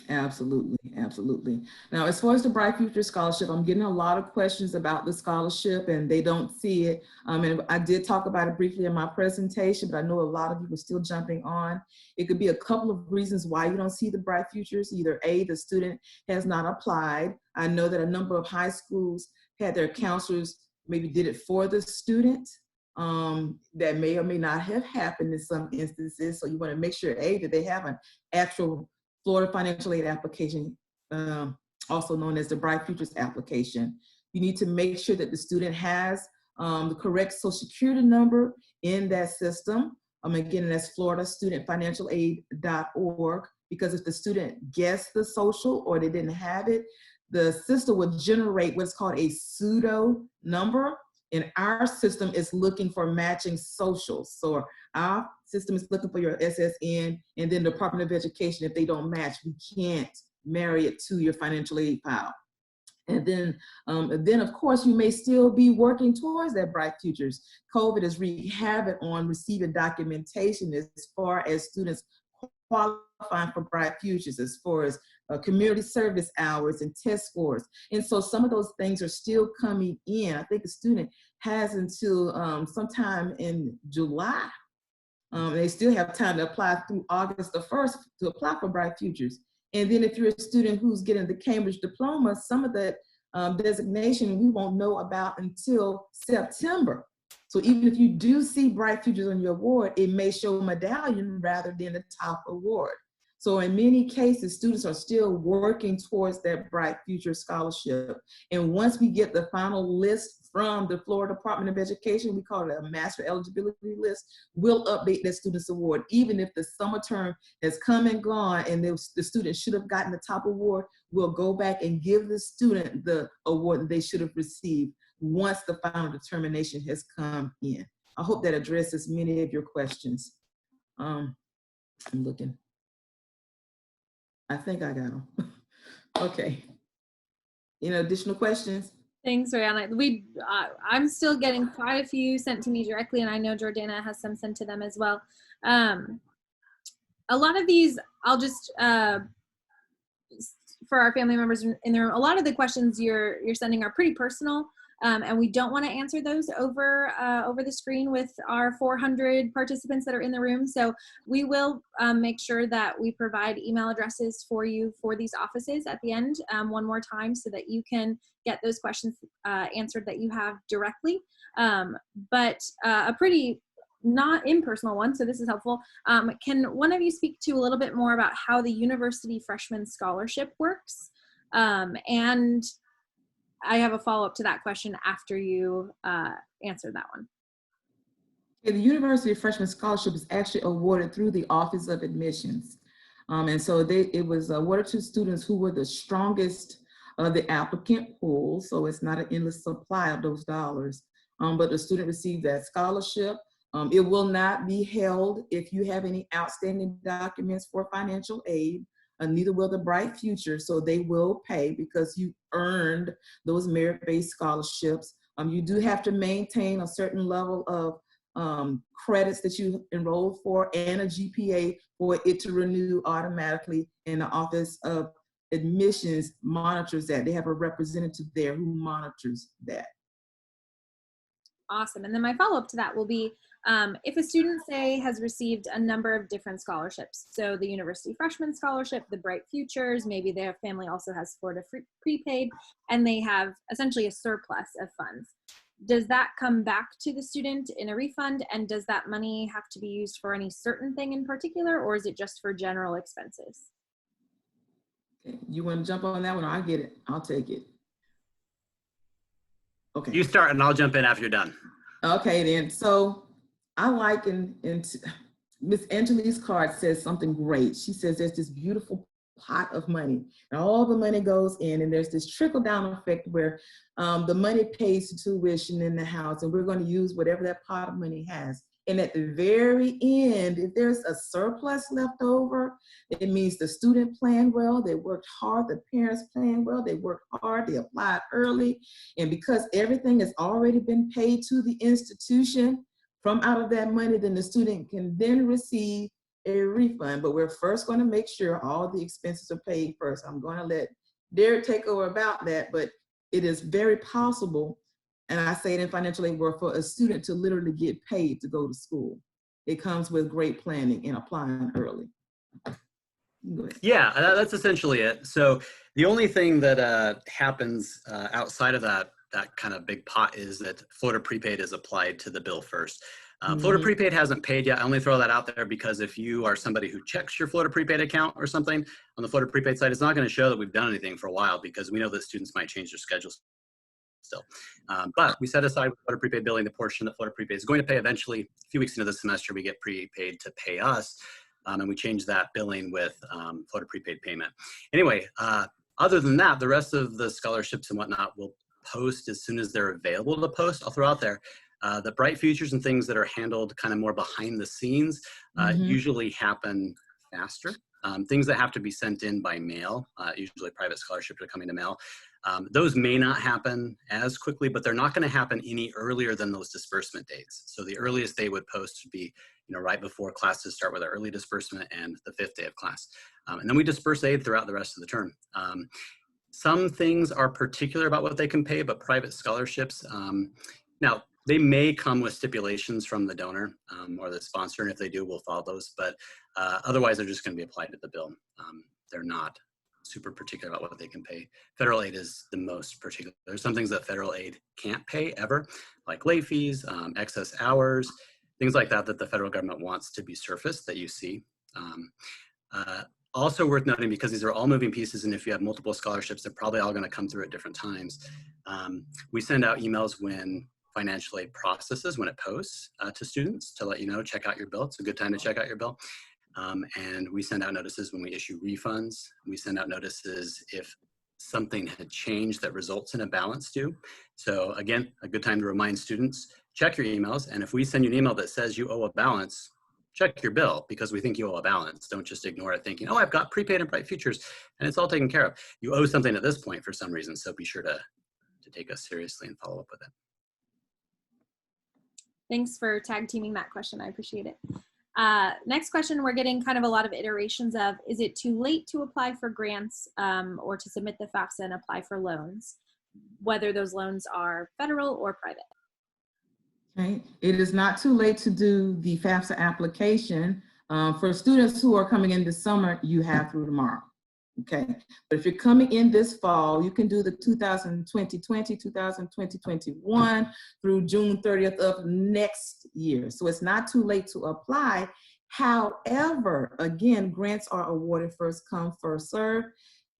Absolutely, absolutely. Now, as far as the Bright Future Scholarship, I'm getting a lot of questions about the scholarship and they don't see it. And I did talk about it briefly in my presentation, but I know a lot of you are still jumping on. It could be a couple of reasons why you don't see the Bright Futures. Either A, the student has not applied. I know that a number of high schools had their counselors maybe did it for the student, that may or may not have happened in some instances. So you want to make sure, A, that they have an actual Florida financial aid application, also known as the Bright Futures application. You need to make sure that the student has the correct Social Security number in that system. Again, that's floridastudentfinancialaid.org, because if the student guessed the social or they didn't have it, the system will generate what's called a pseudo number. And our system is looking for matching socials. So our system is looking for your SSN, and then the Department of Education, if they don't match, we can't marry it to your financial aid file. And then of course, you may still be working towards that Bright Futures. COVID has wreaked havoc on receiving documentation as far as students qualifying for Bright Futures, as far as community service hours and test scores. And so some of those things are still coming in. I think the student has until sometime in July. They still have time to apply through August the 1st to apply for Bright Futures. And then if you're a student who's getting the Cambridge diploma, some of that designation we won't know about until September. So even if you do see Bright Futures on your award, it may show a medallion rather than the top award. So in many cases, students are still working towards that Bright Future scholarship. And once we get the final list from the Florida Department of Education, we call it a master eligibility list, we'll update that student's award. Even if the summer term has come and gone and the student should have gotten the top award, we'll go back and give the student the award that they should have received once the final determination has come in. I hope that addresses many of your questions. I'm looking. I think I got them. Okay. Any additional questions? Thanks, Rihanna. I'm still getting quite a few sent to me directly, and I know Jordana has some sent to them as well. A lot of these, I'll just, for our family members in the room, a lot of the questions you're sending are pretty personal, and we don't want to answer those over the screen with our 400 participants that are in the room. So we will make sure that we provide email addresses for you for these offices at the end one more time, so that you can get those questions answered that you have directly. But a pretty not impersonal one, so this is helpful. Can one of you speak to a little bit more about how the University Freshman Scholarship works? And I have a follow-up to that question after you answer that one. Yeah, the University Freshman Scholarship is actually awarded through the Office of Admissions. And so it was awarded to students who were the strongest of the applicant pool. So it's not an endless supply of those dollars. But the student received that scholarship. It will not be held if you have any outstanding documents for financial aid. Neither will the Bright Future, so they will pay because you earned those merit-based scholarships. You do have to maintain a certain level of credits that you enrolled for and a GPA for it to renew automatically, and the Office of Admissions monitors that. They have a representative there who monitors that. Awesome. And then my follow-up to that will be, if a student, say, has received a number of different scholarships, so the University Freshman Scholarship, the Bright Futures, maybe their family also has Florida Prepaid, and they have essentially a surplus of funds. Does that come back to the student in a refund, and does that money have to be used for any certain thing in particular, or is it just for general expenses? Okay. You want to jump on that one? I'll get it. I'll take it. Okay. You start and I'll jump in after you're done. Okay, then. So I like, and Miss Angelique's card says something great. She says there's this beautiful pot of money, and all the money goes in, and there's this trickle down effect where the money pays tuition in the house, and we're going to use whatever that pot of money has. And at the very end, if there's a surplus left over, it means the student planned well, they worked hard, the parents planned well, they worked hard, they applied early. And because everything has already been paid to the institution from out of that money, then the student can then receive a refund. But we're first going to make sure all the expenses are paid first. I'm going to let Derrick take over about that, but it is very possible, and I say it in financial aid world, for a student to literally get paid to go to school. It comes with great planning and applying early. Yeah, that's essentially it. So the only thing that happens outside of that that kind of big pot is that Florida Prepaid is applied to the bill first. Florida Prepaid hasn't paid yet. I only throw that out there because if you are somebody who checks your Florida Prepaid account or something on the Florida Prepaid site, it's not going to show that we've done anything for a while because we know that students might change their schedules still. But we set aside with Florida Prepaid billing the portion that Florida Prepaid is going to pay eventually. A few weeks into the semester, we get prepaid to pay us, and we change that billing with Florida Prepaid payment. Anyway, other than that, the rest of the scholarships and whatnot will post as soon as they're available to post. I'll throw out there the bright futures and things that are handled kind of more behind the scenes usually happen faster. Things that have to be sent in by mail, usually private scholarships are coming to mail. Those may not happen as quickly, but they're not going to happen any earlier than those disbursement dates. So the earliest they would post would be, right before classes start with our early disbursement and the 5th day of class. And then we disperse aid throughout the rest of the term. Some things are particular about what they can pay, but private scholarships, now they may come with stipulations from the donor or the sponsor, and if they do, we'll follow those. But otherwise, they're just going to be applied to the bill. They're not super particular about what they can pay. Federal aid is the most particular. There's some things that federal aid can't pay ever, like late fees, excess hours, things like that that the federal government wants to be surfaced that you see. Also worth noting, because these are all moving pieces, and if you have multiple scholarships, they're probably all going to come through at different times. We send out emails when financial aid processes, when it posts to students to let you know, check out your bill. It's a good time to check out your bill. And we send out notices when we issue refunds. We send out notices if something had changed that results in a balance due. So again, a good time to remind students, check your emails. And if we send you an email that says you owe a balance, check your bill because we think you owe a balance. Don't just ignore it thinking, oh, I've got prepaid and bright futures and it's all taken care of. You owe something at this point for some reason. So be sure to take us seriously and follow up with it. Thanks for tag teaming that question. I appreciate it. Next question, we're getting kind of a lot of iterations of, is it too late to apply for grants or to submit the Fafsa and apply for loans, whether those loans are federal or private? Okay. It is not too late to do the Fafsa application. For students who are coming in this summer, you have through tomorrow. Okay, but if you're coming in this fall, you can do the 2020, 2021 through June 30th of next year. So it's not too late to apply. However, again, grants are awarded first come, first serve,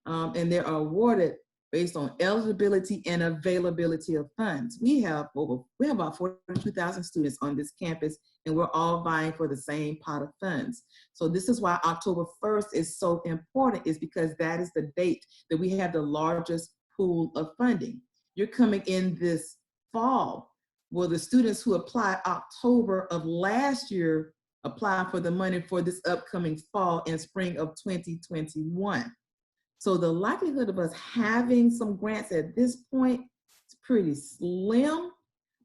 and they are awarded based on eligibility and availability of funds. We have about 42,000 students on this campus, and we're all vying for the same pot of funds. So this is why October 1st is so important, is because that is the date that we have the largest pool of funding. You're coming in this fall. Well, the students who applied October of last year apply for the money for this upcoming fall and spring of 2021. So the likelihood of us having some grants at this point is pretty slim,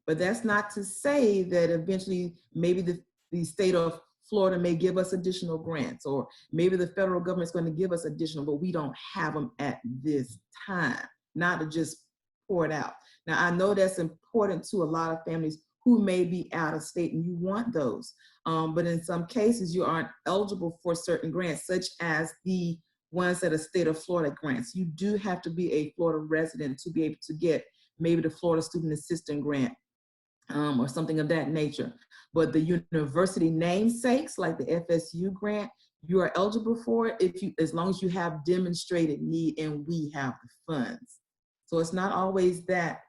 but that's not to say that eventually maybe the state of Florida may give us additional grants, or maybe the federal government is going to give us additional, but we don't have them at this time, not to just pour it out. Now, I know that's important to a lot of families who may be out of state and you want those, but in some cases you aren't eligible for certain grants, such as the ones that are state of Florida grants. You do have to be a Florida resident to be able to get maybe the Florida Student Assistant Grant or something of that nature. But the university namesakes, like the FSU grant, you are eligible for it as long as you have demonstrated need and we have the funds. So it's not always that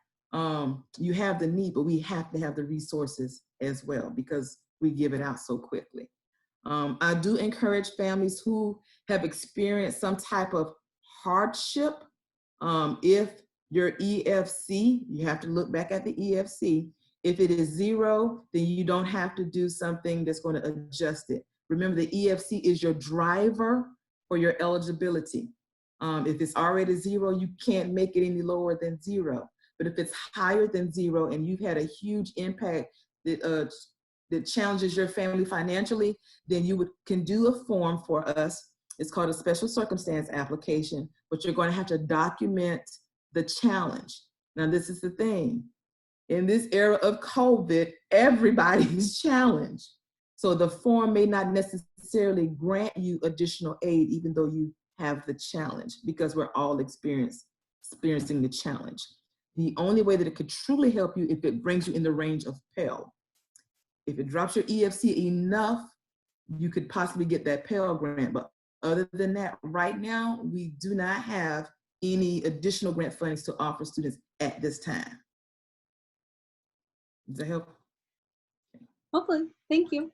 you have the need, but we have to have the resources as well because we give it out so quickly. I do encourage families who have experienced some type of hardship. If your EFC, you have to look back at the EFC. If it is 0, then you don't have to do something that's going to adjust it. Remember, the EFC is your driver for your eligibility. If it's already 0, you can't make it any lower than 0. But if it's higher than 0 and you've had a huge impact that challenges your family financially, then you can do a form for us. It's called a special circumstance application, but you're going to have to document the challenge. Now, this is the thing. In this era of COVID, everybody's challenged. So the form may not necessarily grant you additional aid, even though you have the challenge, because we're all experiencing the challenge. The only way that it could truly help you if it brings you in the range of Pell. If it drops your EFC enough, you could possibly get that Pell grant. But other than that, right now, we do not have any additional grant fundings to offer students at this time. Does that help? Hopefully, thank you.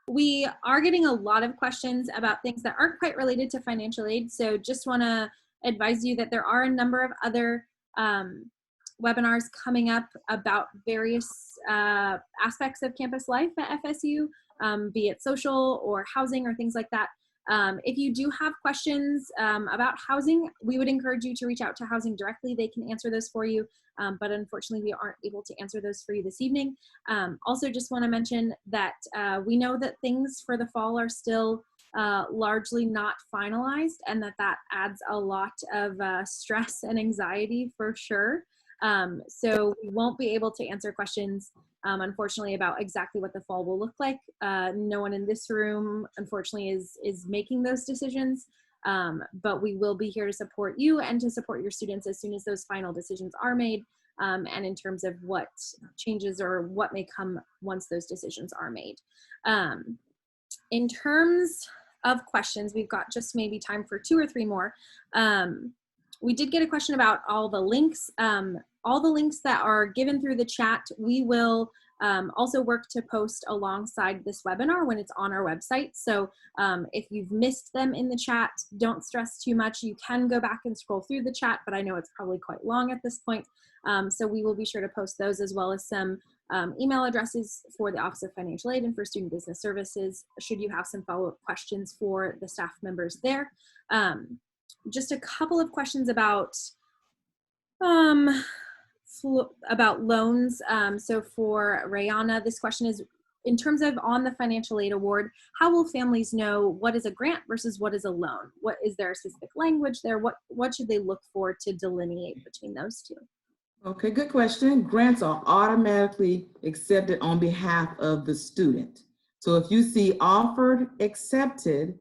We are getting a lot of questions about things that aren't quite related to financial aid. So just want to advise you that there are a number of other webinars coming up about various aspects of campus life at FSU, be it social or housing or things like that. If you do have questions about housing, we would encourage you to reach out to housing directly. They can answer those for you, but unfortunately we aren't able to answer those for you this evening. Also just want to mention that we know that things for the fall are still largely not finalized, and that adds a lot of stress and anxiety for sure. So we won't be able to answer questions, unfortunately, about exactly what the fall will look like. No one in this room, unfortunately, is making those decisions, but we will be here to support you and to support your students as soon as those final decisions are made, and in terms of what changes or what may come once those decisions are made. In terms of questions, we've got just maybe time for 2 or 3 more. We did get a question about all the links. All the links that are given through the chat, we will also work to post alongside this webinar when it's on our website. So if you've missed them in the chat, don't stress too much. You can go back and scroll through the chat, but I know it's probably quite long at this point. So we will be sure to post those, as well as some email addresses for the Office of Financial Aid and for Student Business Services, should you have some follow-up questions for the staff members there. Just a couple of questions about loans. So for Rayana, this question is, in terms of on the financial aid award, how will families know what is a grant versus what is a loan? What is there a specific language there? What should they look for to delineate between those two? Okay, good question. Grants are automatically accepted on behalf of the student. So if you see offered, accepted,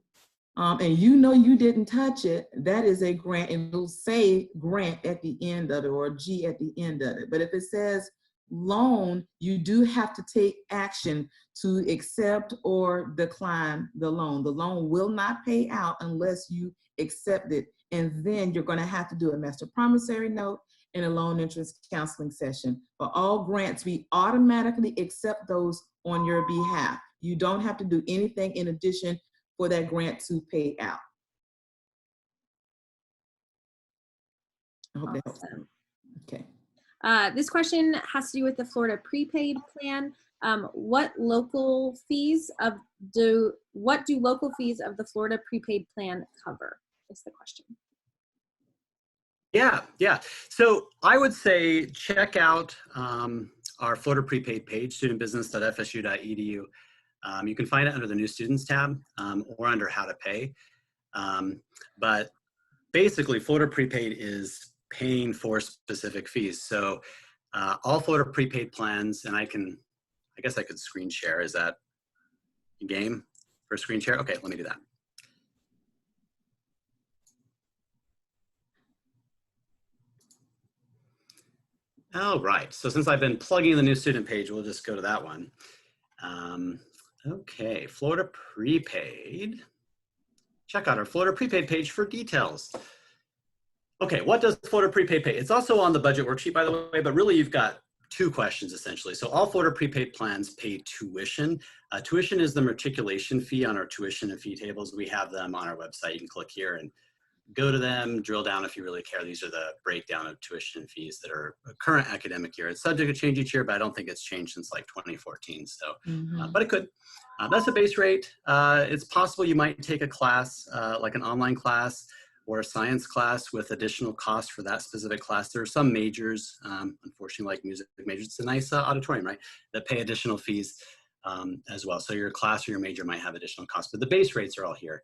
and you know you didn't touch it, that is a grant, and it'll say grant at the end of it, or G at the end of it. But if it says loan, you do have to take action to accept or decline the loan. The loan will not pay out unless you accept it, and then you're going to have to do a master promissory note and a loan interest counseling session. For all grants, we automatically accept those on your behalf. You don't have to do anything in addition for that grant to pay out. I hope that helps. Okay. This question has to do with the Florida prepaid plan. What do local fees of the Florida prepaid plan cover? Is the question. Yeah. So I would say check out our Florida prepaid page, studentbusiness.fsu.edu. You can find it under the New Students tab or under How to Pay. But basically, Florida prepaid is paying for specific fees. So all Florida prepaid plans, and I guess I could screen share. Is that a game for screen share? Okay, let me do that. All right, so since I've been plugging the New Student page, we'll just go to that one. Okay, Florida prepaid. Check out our Florida prepaid page for details. Okay, what does Florida prepaid pay? It's also on the budget worksheet, by the way, but really you've got 2 questions essentially. So all Florida prepaid plans pay tuition. Tuition is the matriculation fee on our tuition and fee tables. We have them on our website. You can click here and go to them, drill down if you really care. These are the breakdown of tuition fees that are a current academic year. It's subject to change each year, but I don't think it's changed since like 2014. So, but it could. That's a base rate. It's possible you might take a class, like an online class or a science class with additional costs for that specific class. There are some majors, unfortunately, like music majors. It's a nice auditorium, right, that pay additional fees as well. So your class or your major might have additional costs, but the base rates are all here.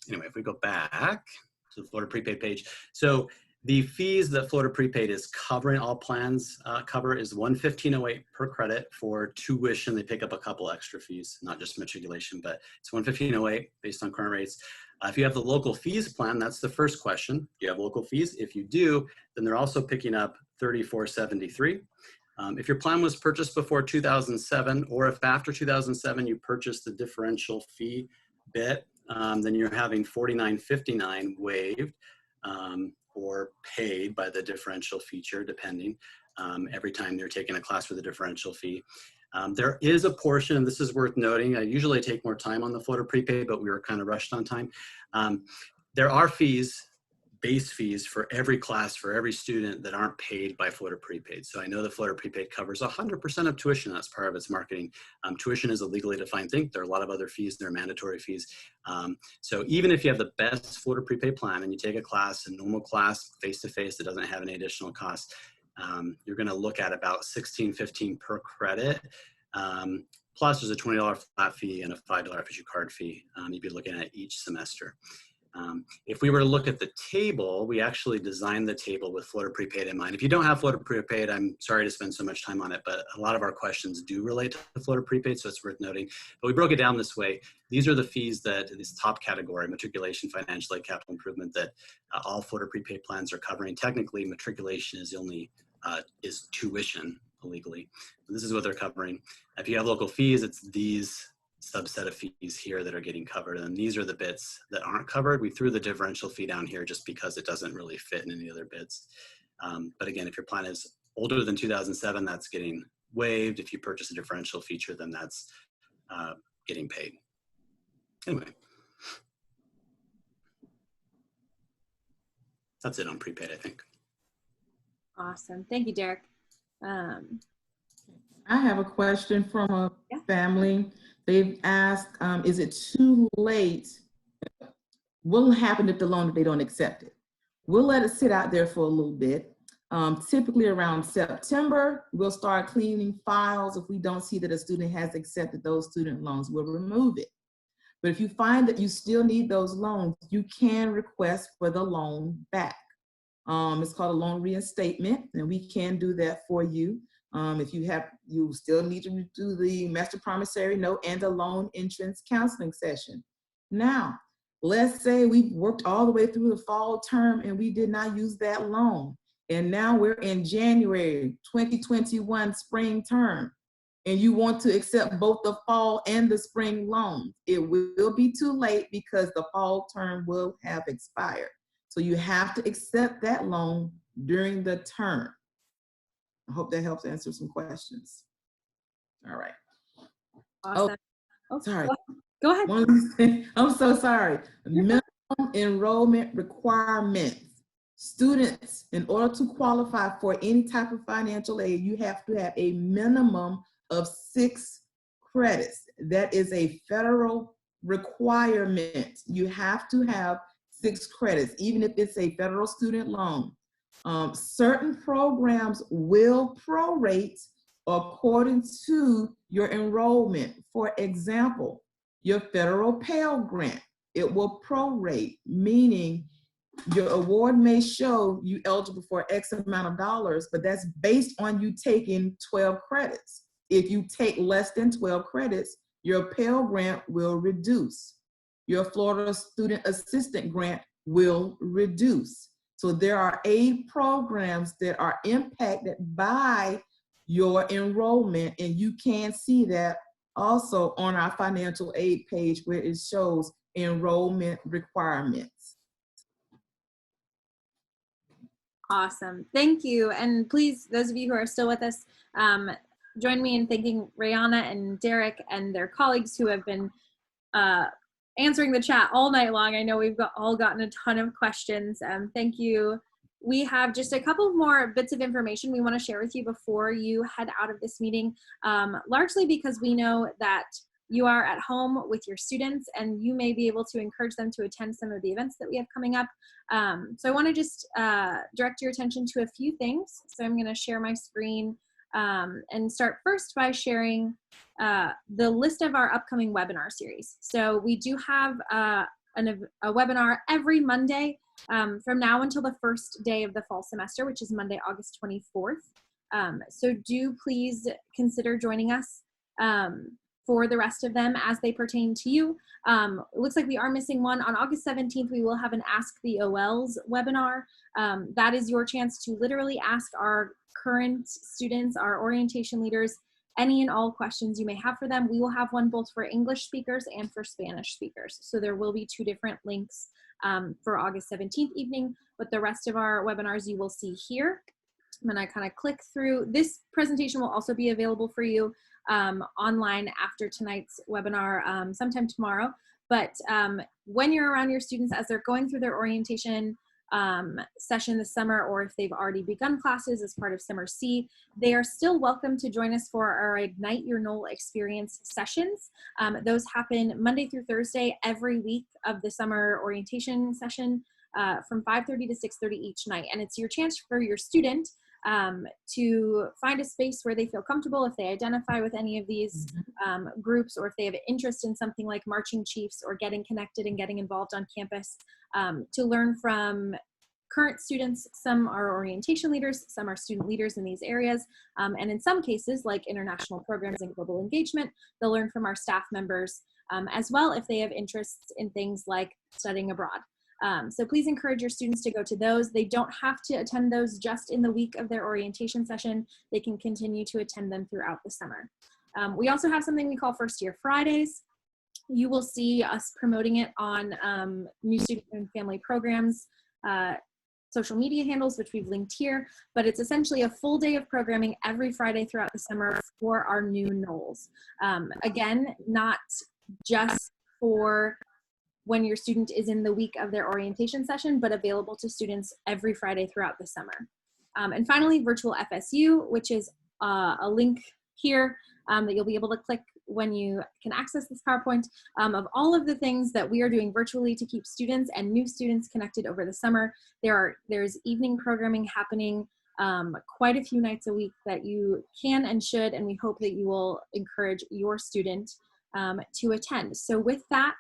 Anyway, if we go back to the Florida prepaid page, so the fees that Florida prepaid is covering, all plans cover, is $115.08 per credit for tuition. They pick up a couple extra fees, not just matriculation, but it's $115.08 based on current rates. If you have the local fees plan, that's the first question. Do you have local fees? If you do, then they're also picking up $34.73. If your plan was purchased before 2007, or if after 2007 you purchased the differential fee bit, then you're having $49.59 waived or paid by the differential feature, depending, every time you're taking a class with a differential fee. There is a portion, and this is worth noting, I usually take more time on the floater prepaid, but we were kind of rushed on time. There are fees, base fees for every class, for every student that aren't paid by floater prepaid. So I know the floater prepaid covers 100% of tuition. That's part of its marketing. Tuition is a legally defined thing. There are a lot of other fees. There are mandatory fees. So even if you have the best floater prepaid plan and you take a class, a normal class, face-to-face that doesn't have any additional costs, you're going to look at about $16.15 per credit. Plus there's a $20 flat fee and a $5 FSU card fee you'd be looking at each semester. If we were to look at the table, we actually designed the table with floater prepaid in mind. If you don't have floater prepaid, I'm sorry to spend so much time on it, but a lot of our questions do relate to floater prepaid, so it's worth noting. But we broke it down this way. These are the fees that this top category, matriculation, financial aid, capital improvement, that all floater prepaid plans are covering. Technically, matriculation is only is tuition illegally. And this is what they're covering. If you have local fees, it's these subset of fees here that are getting covered, and these are the bits that aren't covered. We threw the differential fee down here just because it doesn't really fit in any other bits. But again, if your plan is older than 2007, that's getting waived. If you purchase a differential feature, then that's getting paid. Anyway, that's it on prepaid, I think. Awesome. Thank you, Derrick. I have a question from a family. They've asked, is it too late? What will happen if the loan, if they don't accept it? We'll let it sit out there for a little bit. Typically around September, we'll start cleaning files. If we don't see that a student has accepted those student loans, we'll remove it. But if you find that you still need those loans, you can request for the loan back. It's called a loan reinstatement, and we can do that for you. If you still need to do the master promissory note and the loan entrance counseling session. Now, let's say we've worked all the way through the fall term and we did not use that loan. And now we're in January 2021 spring term, and you want to accept both the fall and the spring loans. It will be too late because the fall term will have expired. So you have to accept that loan during the term. I hope that helps answer some questions. All right. Awesome. Oh, sorry. Go ahead. One of these things, I'm so sorry. Minimum enrollment requirements. Students, in order to qualify for any type of financial aid, you have to have a minimum of 6 credits. That is a federal requirement. You have to have 6 credits, even if it's a federal student loan. Certain programs will prorate according to your enrollment. For example, your federal Pell Grant, it will prorate, meaning your award may show you eligible for X amount of dollars, but that's based on you taking 12 credits. If you take less than 12 credits, your Pell Grant will reduce. Your Florida Student Assistant Grant will reduce. So there are aid programs that are impacted by your enrollment, and you can see that also on our financial aid page where it shows enrollment requirements. Awesome. Thank you. And please, those of you who are still with us, join me in thanking Rihanna and Derrick and their colleagues who have been answering the chat all night long. I know we've all gotten a ton of questions. Thank you. We have just a couple more bits of information we want to share with you before you head out of this meeting, largely because we know that you are at home with your students and you may be able to encourage them to attend some of the events that we have coming up. So I want to just direct your attention to a few things. So I'm going to share my screen and start first by sharing the list of our upcoming webinar series. So we do have a webinar every Monday from now until the first day of the fall semester, which is Monday, August 24th. So do please consider joining us for the rest of them as they pertain to you. It looks like we are missing one. On August 17th, we will have an Ask the OLs webinar. That is your chance to literally ask our current students, our orientation leaders, any and all questions you may have for them. We will have one both for English speakers and for Spanish speakers. So there will be 2 different links for August 17th evening, but the rest of our webinars you will see here. I'm gonna kind of click through. This presentation will also be available for you online after tonight's webinar sometime tomorrow. But when you're around your students as they're going through their orientation session this summer, or if they've already begun classes as part of Summer C, they are still welcome to join us for our Ignite Your NOL Experience sessions. Those happen Monday through Thursday every week of the summer orientation session from 5:30 to 6:30 each night. And it's your chance for your student to find a space where they feel comfortable if they identify with any of these groups, or if they have interest in something like marching chiefs or getting connected and getting involved on campus, to learn from current students. Some are orientation leaders, some are student leaders in these areas, and in some cases, like international programs and global engagement, they'll learn from our staff members as well if they have interests in things like studying abroad. So please encourage your students to go to those. They don't have to attend those just in the week of their orientation session. They can continue to attend them throughout the summer. We also have something we call First Year Fridays. You will see us promoting it on New Student and Family Programs social media handles, which we've linked here, but it's essentially a full day of programming every Friday throughout the summer for our new NOLs. Again, not just for when your student is in the week of their orientation session, but available to students every Friday throughout the summer. And finally, Virtual FSU, which is a link here that you'll be able to click when you can access this PowerPoint of all of the things that we are doing virtually to keep students and new students connected over the summer. There's evening programming happening quite a few nights a week that you can and should, and we hope that you will encourage your student to attend. So with that,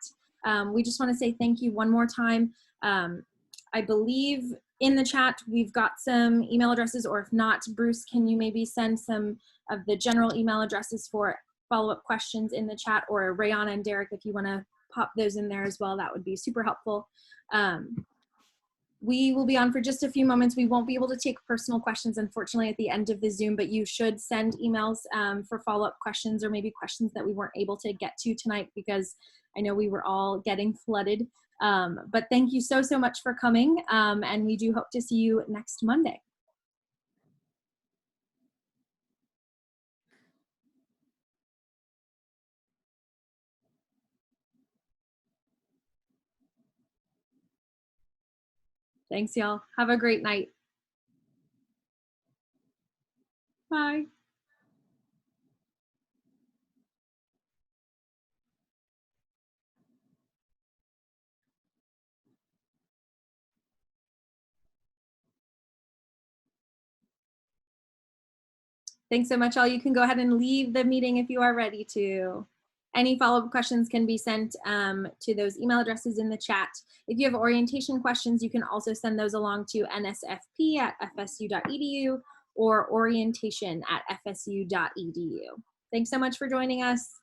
we just want to say thank you one more time. I believe in the chat we've got some email addresses, or if not, Bruce, can you maybe send some of the general email addresses for follow-up questions in the chat, or Rayon and Derrick, if you want to pop those in there as well, that would be super helpful. We will be on for just a few moments. We won't be able to take personal questions, unfortunately, at the end of the Zoom, but you should send emails for follow-up questions, or maybe questions that we weren't able to get to tonight, because I know we were all getting flooded. But thank you so much for coming, and we do hope to see you next Monday. Thanks, y'all. Have a great night. Bye. Thanks so much, all. You can go ahead and leave the meeting if you are ready to. Any follow-up questions can be sent to those email addresses in the chat. If you have orientation questions, you can also send those along to nsfp@fsu.edu or orientation@fsu.edu. Thanks so much for joining us.